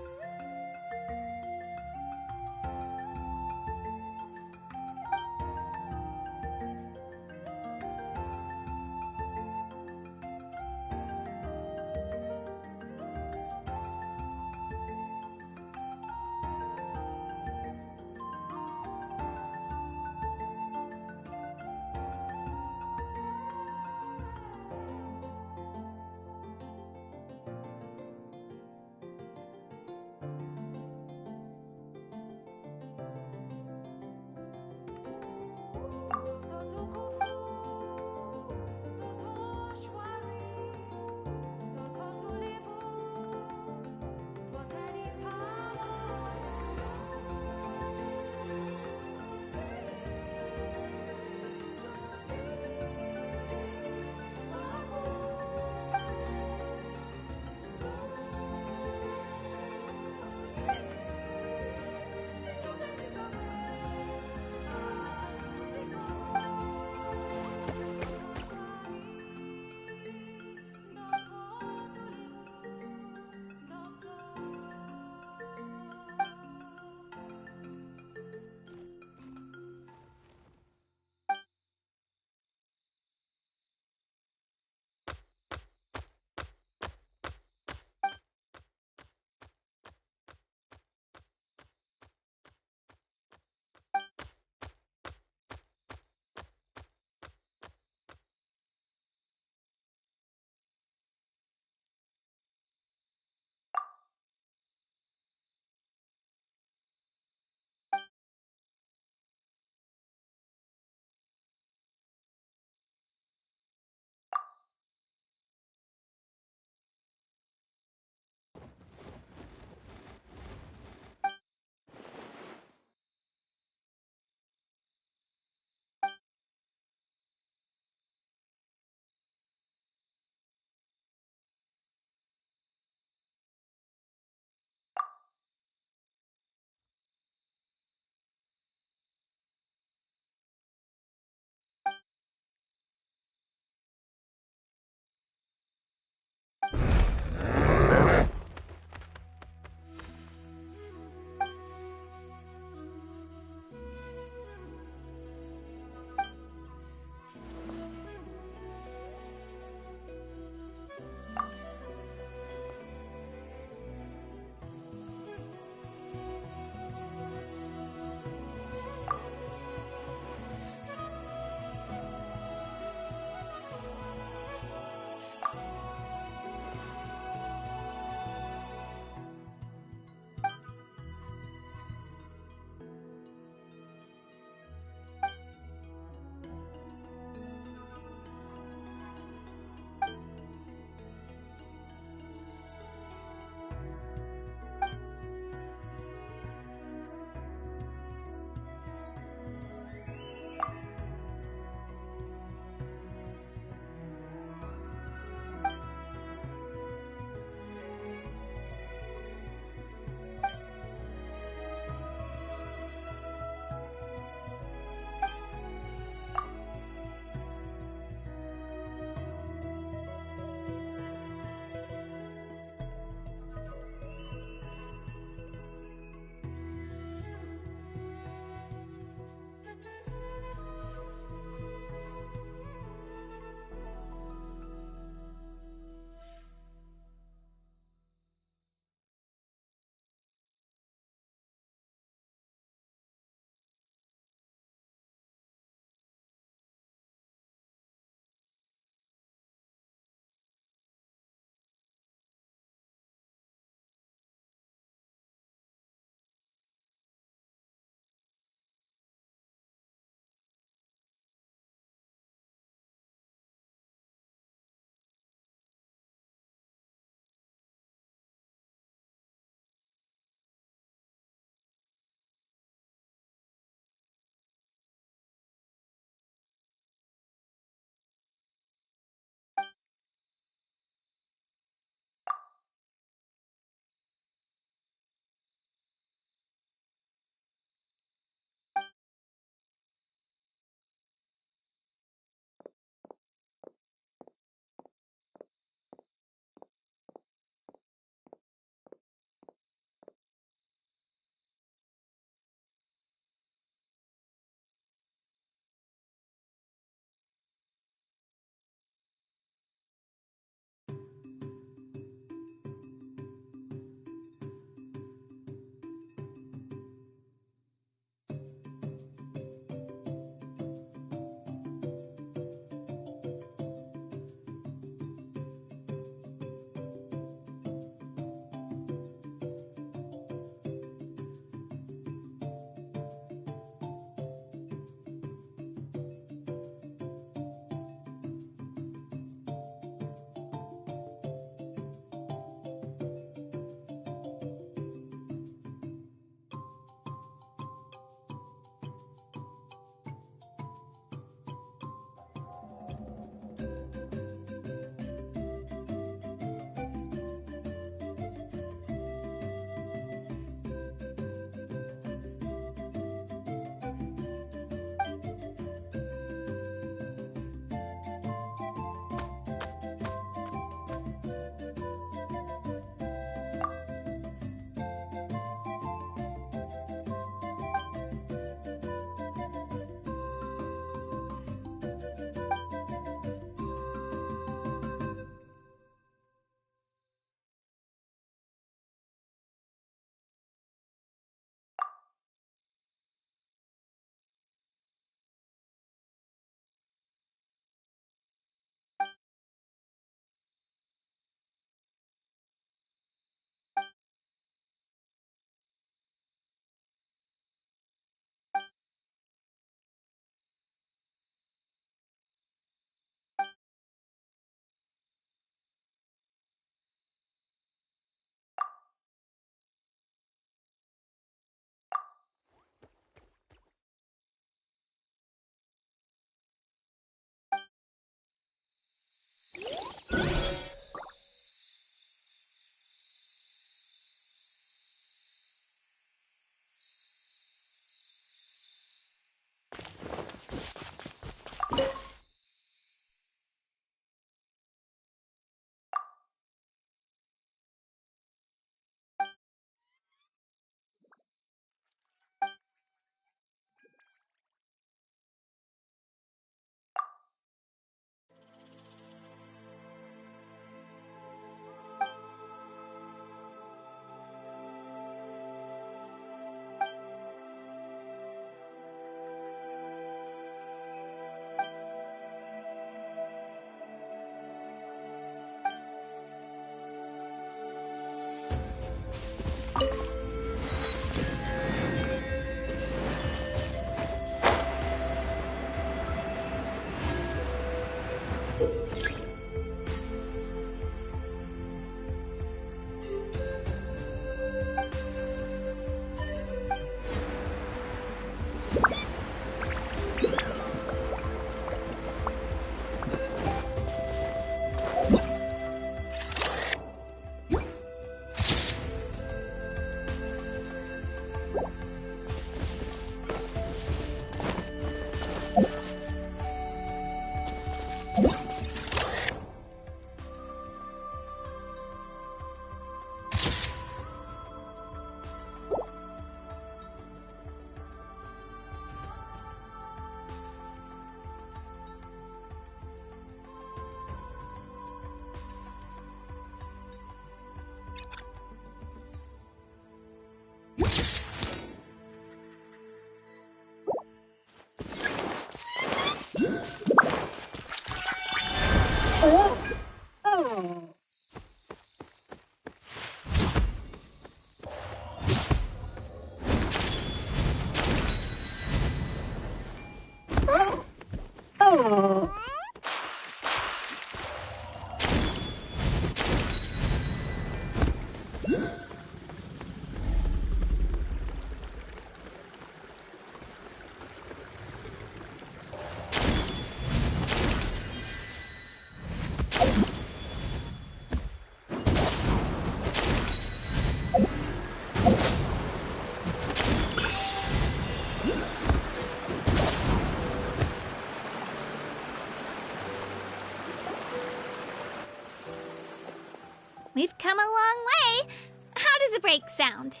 We've come a long way. How does a break sound?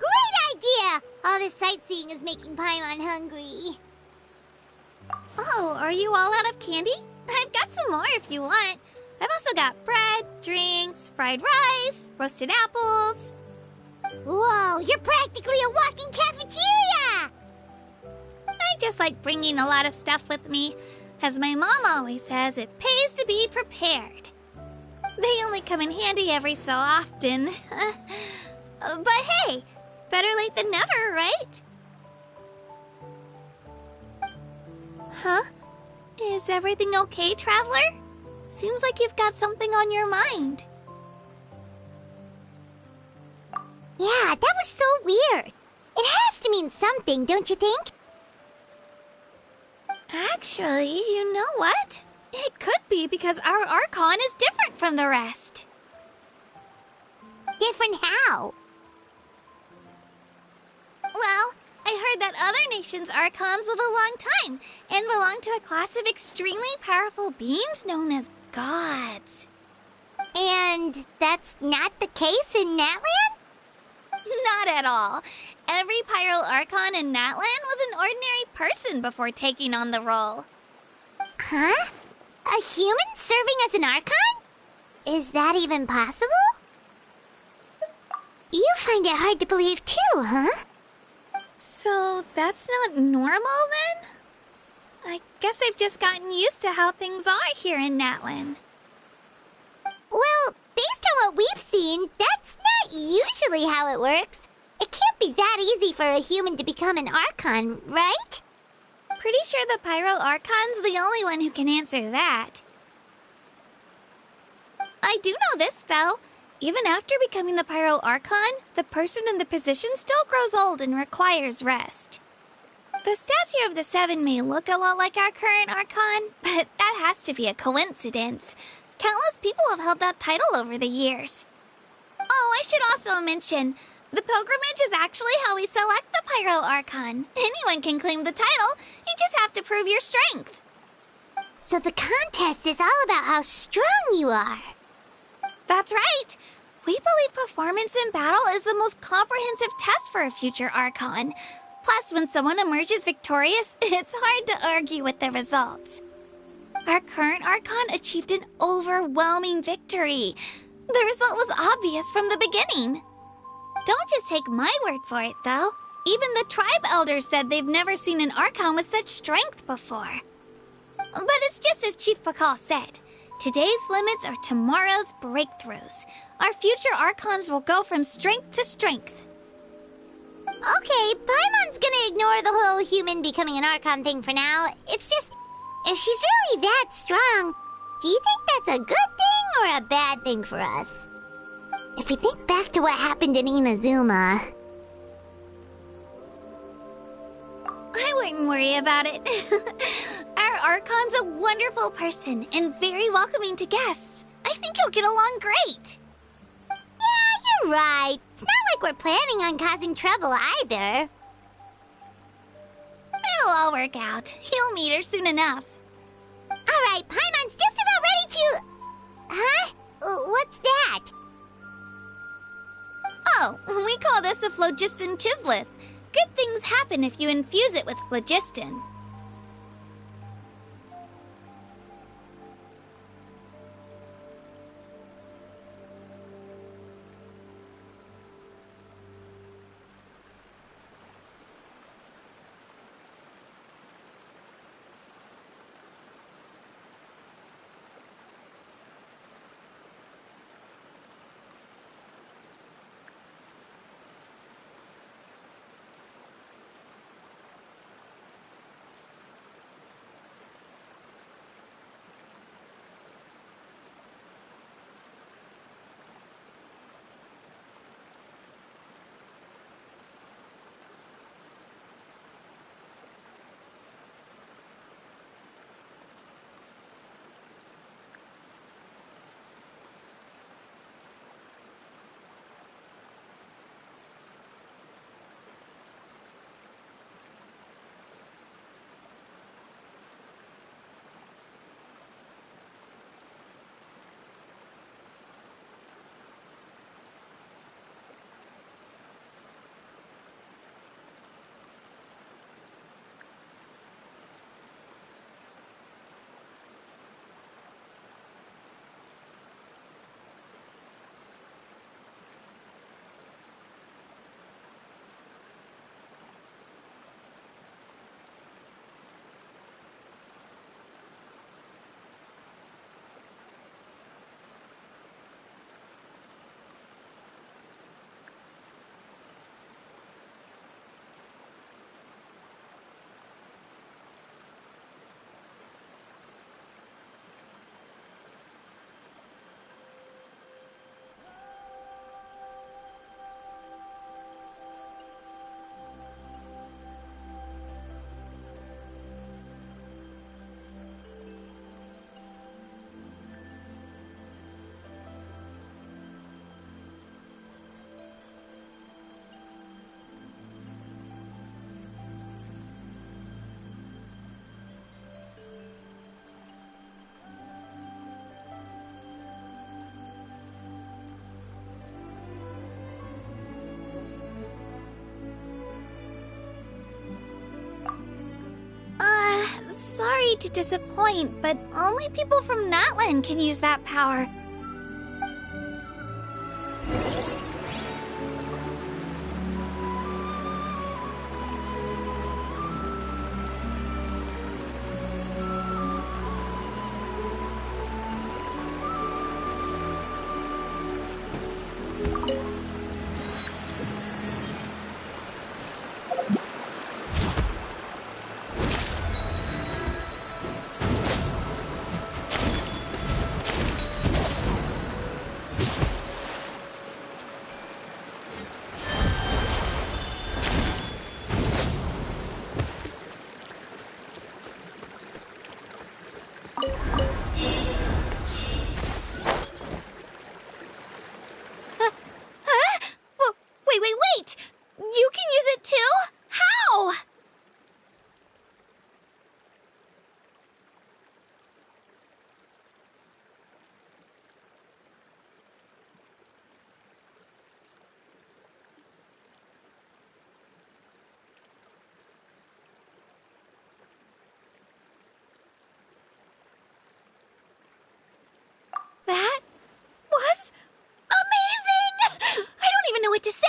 Great idea! All this sightseeing is making Paimon hungry.
Oh, are you all out of candy? I've got some more if you want. I've also got bread, drinks, fried rice, roasted apples.
Whoa, you're practically a walking cafeteria!
I just like bringing a lot of stuff with me. As my mom always says, it pays to be prepared. They only come in handy every so often. But hey, better late than never, right? Huh? Is everything okay, Traveler? Seems like you've got something on your mind.
Yeah, that was so weird. It has to mean something, don't you think?
Actually, you know what? It could be because our Archon is different from the rest.
Different how?
Well, I heard that other nations' Archons live a long time and belong to a class of extremely powerful beings known as gods.
And that's not the case in Natlan?
Not at all. Every Pyro Archon in Natlan was an ordinary person before taking on the role.
Huh? A human serving as an Archon? Is that even possible? You find it hard to believe too, huh?
So that's not normal then? I guess I've just gotten used to how things are here in Natlan.
Well, based on what we've seen, that's not usually how it works. It can't be that easy for a human to become an Archon, right?
Pretty sure the Pyro Archon's the only one who can answer that. I do know this, though. Even after becoming the Pyro Archon, the person in the position still grows old and requires rest. The statue of the Seven may look a lot like our current Archon, but that has to be a coincidence. Countless people have held that title over the years. Oh, I should also mention, the pilgrimage is actually how we select the Pyro Archon. Anyone can claim the title, you just have to prove your strength.
So the contest is all about how strong you are.
That's right. We believe performance in battle is the most comprehensive test for a future Archon. Plus, when someone emerges victorious, it's hard to argue with the results. Our current Archon achieved an overwhelming victory. The result was obvious from the beginning. Don't just take my word for it, though. Even the tribe elders said they've never seen an Archon with such strength before. But it's just as Chief Pakal said. Today's limits are tomorrow's breakthroughs. Our future Archons will go from strength to strength.
Okay, Paimon's gonna ignore the whole human becoming an Archon thing for now. It's just, if she's really that strong, do you think that's a good thing or a bad thing for us? If we think back to what happened in Inazuma...
I wouldn't worry about it. Our Archon's a wonderful person and very welcoming to guests. I think you'll get along great.
Yeah, you're right. It's not like we're planning on causing trouble either.
It'll all work out. You'll meet her soon enough.
Alright, Paimon's just about ready to... Huh? What's that?
Oh, we call this a phlogiston chisleth. Good things happen if you infuse it with phlogiston. sorry to disappoint, but only people from Natlan can use that power. Wait! You can use it too? How? That was amazing! I don't even know what to say!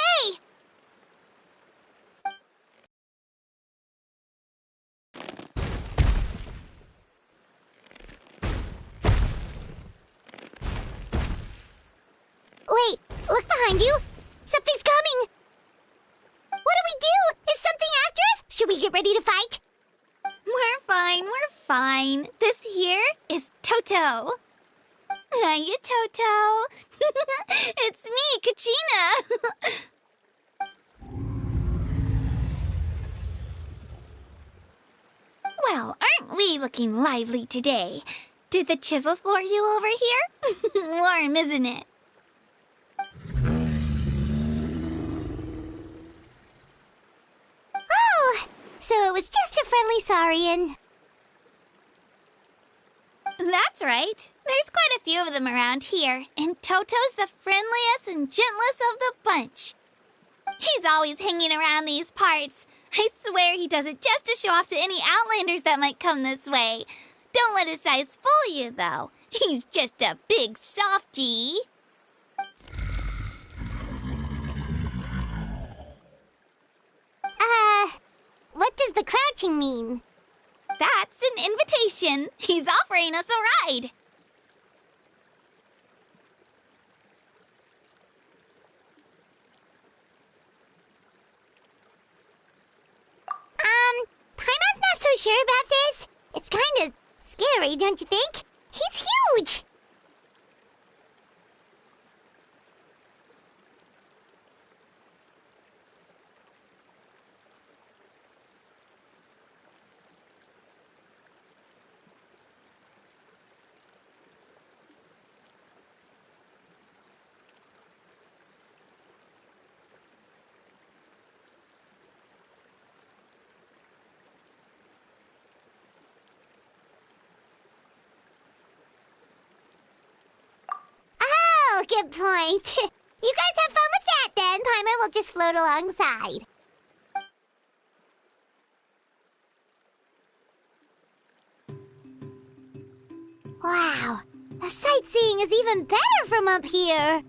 Wait, look behind you! Something's coming! What do we do? Is something after us? Should we get ready to fight?
We're fine. This here is Toto. Hiya, Toto. It's me, Kachina. Well, aren't we looking lively today? Did the chisel floor you over here? Warm, isn't it?
Oh, so it was just a friendly saurian.
That's right. There's quite a few of them around here, and Toto's the friendliest and gentlest of the bunch. He's always hanging around these parts. I swear he does it just to show off to any Outlanders that might come this way. Don't let his size fool you, though. He's just a big softie.
What does the crouching mean?
That's an invitation. He's offering us a ride.
Paimon's not so sure about this. It's kind of scary, don't you think? He's huge! Good point. You guys have fun with that then. Paimon will just float alongside. Wow, the sightseeing is even better from up here.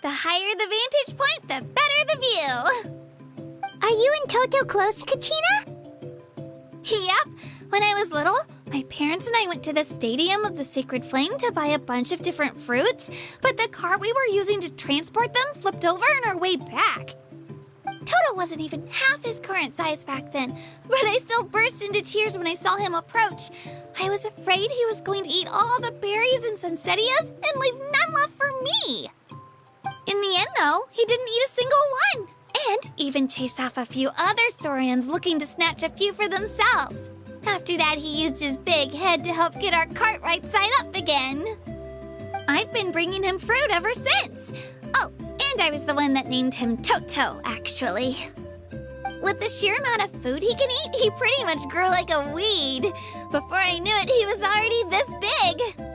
The higher the vantage point, the better the view.
Are you and Toto close, Kachina?
Yep. When I was little, my parents and I went to the Stadium of the Sacred Flame to buy a bunch of different fruits, but the cart we were using to transport them flipped over on our way back. Toto wasn't even half his current size back then, but I still burst into tears when I saw him approach. I was afraid he was going to eat all the berries and sunsettias and leave none left for me. In the end, though, he didn't eat a single one, and even chased off a few other saurians looking to snatch a few for themselves. After that, he used his big head to help get our cart right side up again. I've been bringing him fruit ever since. Oh, and I was the one that named him Toto, actually. With the sheer amount of food he can eat, he pretty much grew like a weed. Before I knew it, he was already this big.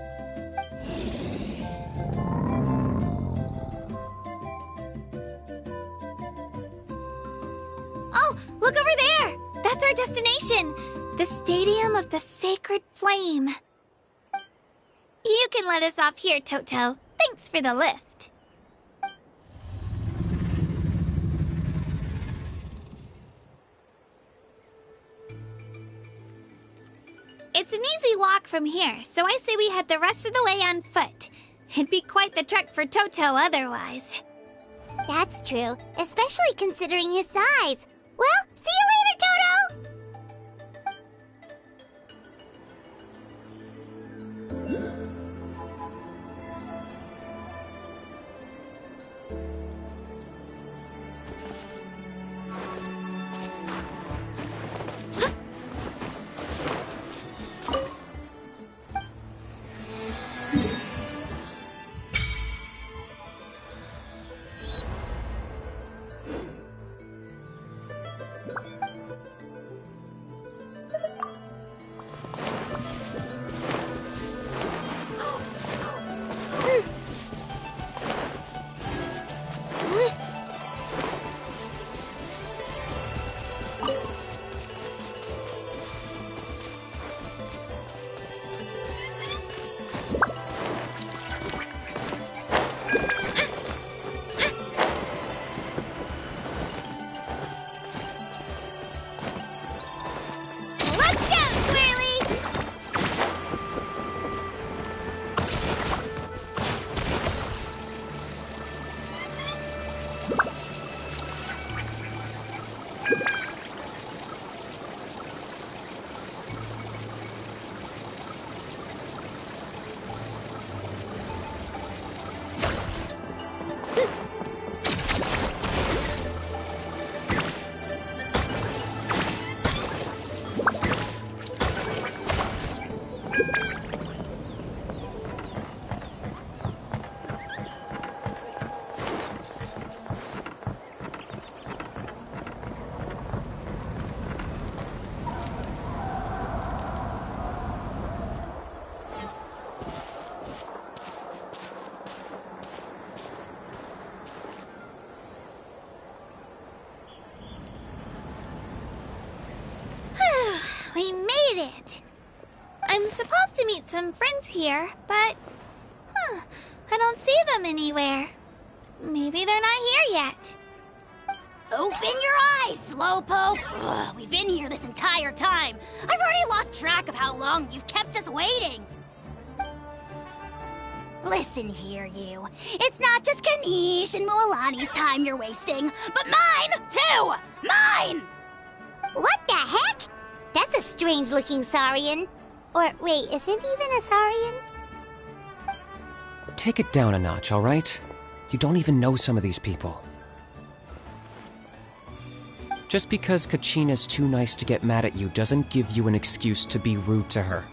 Oh, look over there! That's our destination. The Stadium of the Sacred Flame. You can let us off here, Toto. Thanks for the lift. It's an easy walk from here, so I say we head the rest of the way on foot. It'd be quite the trek for Toto otherwise.
That's true, especially considering his size. Well, see you later, Toto!
We made it! I'm supposed to meet some friends here, but... I don't see them anywhere. Maybe they're not here yet.
Open your eyes, Slowpoke! Ugh, we've been here this entire time. I've already lost track of how long you've kept us waiting. Listen here, you. It's not just Ganesh and Moalani's time you're wasting, but mine, too! Mine!
What the heck? That's a strange-looking Saurian. Or, wait, is it even a Saurian?
Take it down a notch, alright? You don't even know some of these people. Just because Kachina's too nice to get mad at you doesn't give you an excuse to be rude to her.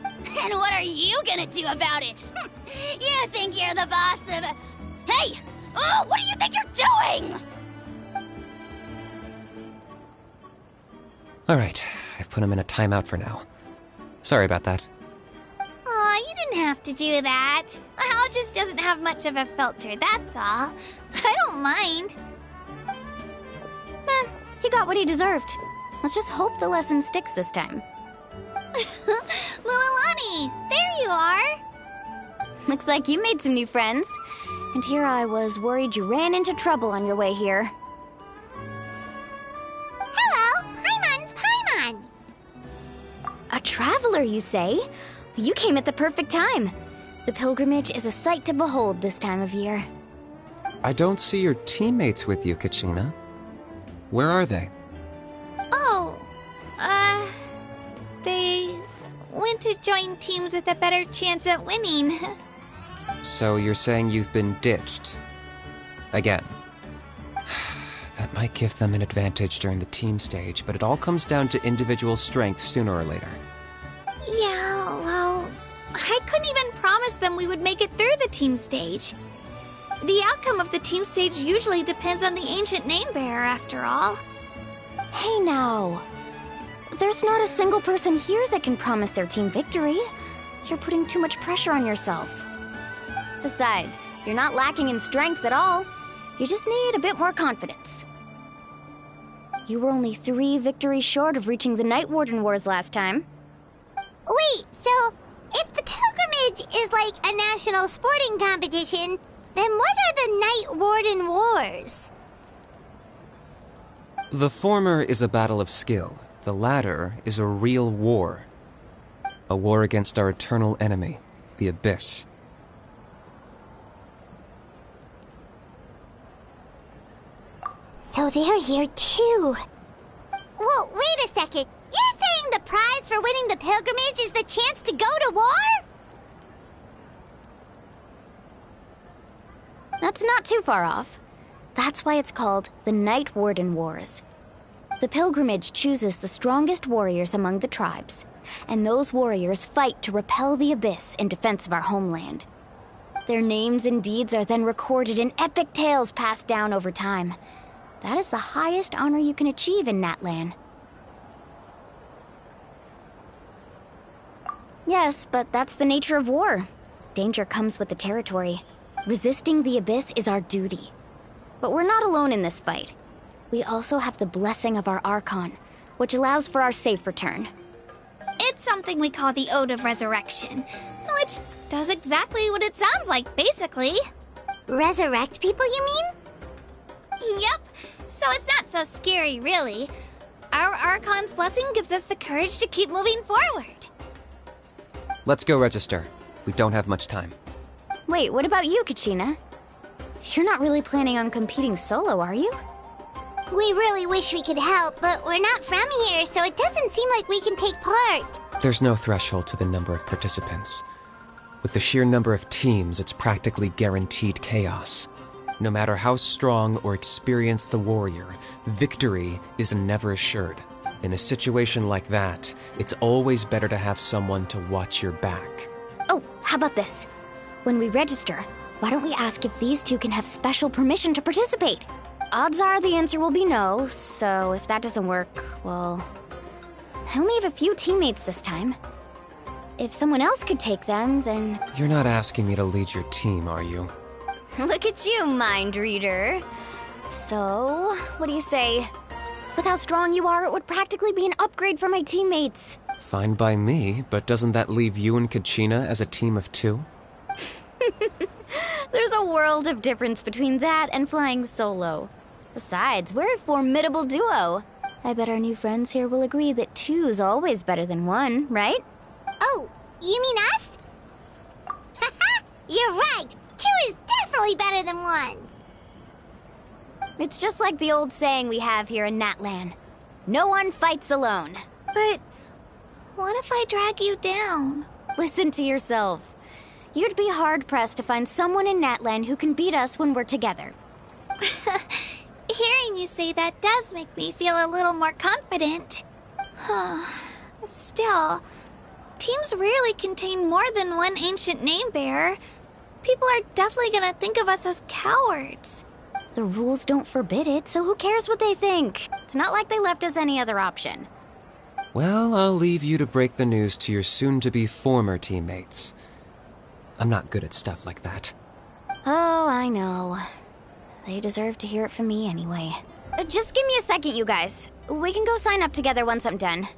And what are you gonna do about it? You think you're the boss of... Hey! Oh, what do you think you're doing?
Alright, I've put him in a timeout for now. Sorry about that.
Aw, you didn't have to do that. Hal just doesn't have much of a filter, that's all. I don't mind.
He got what he deserved. Let's just hope the lesson sticks this time.
Mualani, there you are.
Looks like you made some new friends. And here I was worried you ran into trouble on your way here.
Hello, Paimon's Paimon.
A traveler, you say? You came at the perfect time. The pilgrimage is a sight to behold this time of year.
I don't see your teammates with you, Kachina. Where are they?
Oh, they went to join teams with a better chance at winning.
So you're saying you've been ditched? Again. That might give them an advantage during the team stage, but it all comes down to individual strength sooner or later.
Yeah, well, I couldn't even promise them we would make it through the team stage. The outcome of the team stage usually depends on the ancient name-bearer, after all.
Hey now. There's not a single person here that can promise their team victory. You're putting too much pressure on yourself. Besides, you're not lacking in strength at all. You just need a bit more confidence. You were only 3 victories short of reaching the Night Warden Wars last time.
Wait, so if the pilgrimage is like a national sporting competition, then what are the Night Warden Wars?
The former is a battle of skill. The latter is a real war. A war against our eternal enemy, the Abyss.
So they're here too. Well, wait a second. You're saying the prize for winning the pilgrimage is the chance to go to war?
That's not too far off. That's why it's called the Night Warden Wars. The pilgrimage chooses the strongest warriors among the tribes, and those warriors fight to repel the Abyss in defense of our homeland. Their names and deeds are then recorded in epic tales passed down over time. That is the highest honor you can achieve in Natlan. Yes, but that's the nature of war. Danger comes with the territory. Resisting the Abyss is our duty. But we're not alone in this fight. We also have the blessing of our Archon, which allows for our safe return.
It's something we call the Ode of Resurrection, which does exactly what it sounds like, basically.
Resurrect people, you mean?
Yep, so it's not so scary, really. Our Archon's blessing gives us the courage to keep moving forward.
Let's go register. We don't have much time.
Wait, what about you, Kachina? You're not really planning on competing solo, are you?
We really wish we could help, but we're not from here, so it doesn't seem like we can take part.
There's no threshold to the number of participants. With the sheer number of teams, it's practically guaranteed chaos. No matter how strong or experienced the warrior, victory is never assured. In a situation like that, it's always better to have someone to watch your back.
Oh, how about this? When we register, why don't we ask if these two can have special permission to participate? Odds are the answer will be no, so if that doesn't work, well... I only have a few teammates this time. If someone else could take them, then...
You're not asking me to lead your team, are you?
Look at you, mind reader. So, what do you say? With how strong you are, it would practically be an upgrade for my teammates.
Fine by me, but doesn't that leave you and Kachina as a team of 2?
There's a world of difference between that and flying solo. Besides, we're a formidable duo. I bet our new friends here will agree that 2's always better than 1, right?
Oh, you mean us? Haha, you're right. 2 is definitely better than 1.
It's just like the old saying we have here in Natlan. No one fights alone.
But what if I drag you down?
Listen to yourself. You'd be hard-pressed to find someone in Natlan who can beat us when we're together.
Hearing you say that does make me feel a little more confident. Still, teams rarely contain more than one ancient name bearer. People are definitely gonna think of us as cowards.
The rules don't forbid it, so who cares what they think? It's not like they left us any other option.
Well, I'll leave you to break the news to your soon-to-be former teammates. I'm not good at stuff like that.
Oh, I know. They deserve to hear it from me anyway. Just give me a second, you guys. We can go sign up together once I'm done.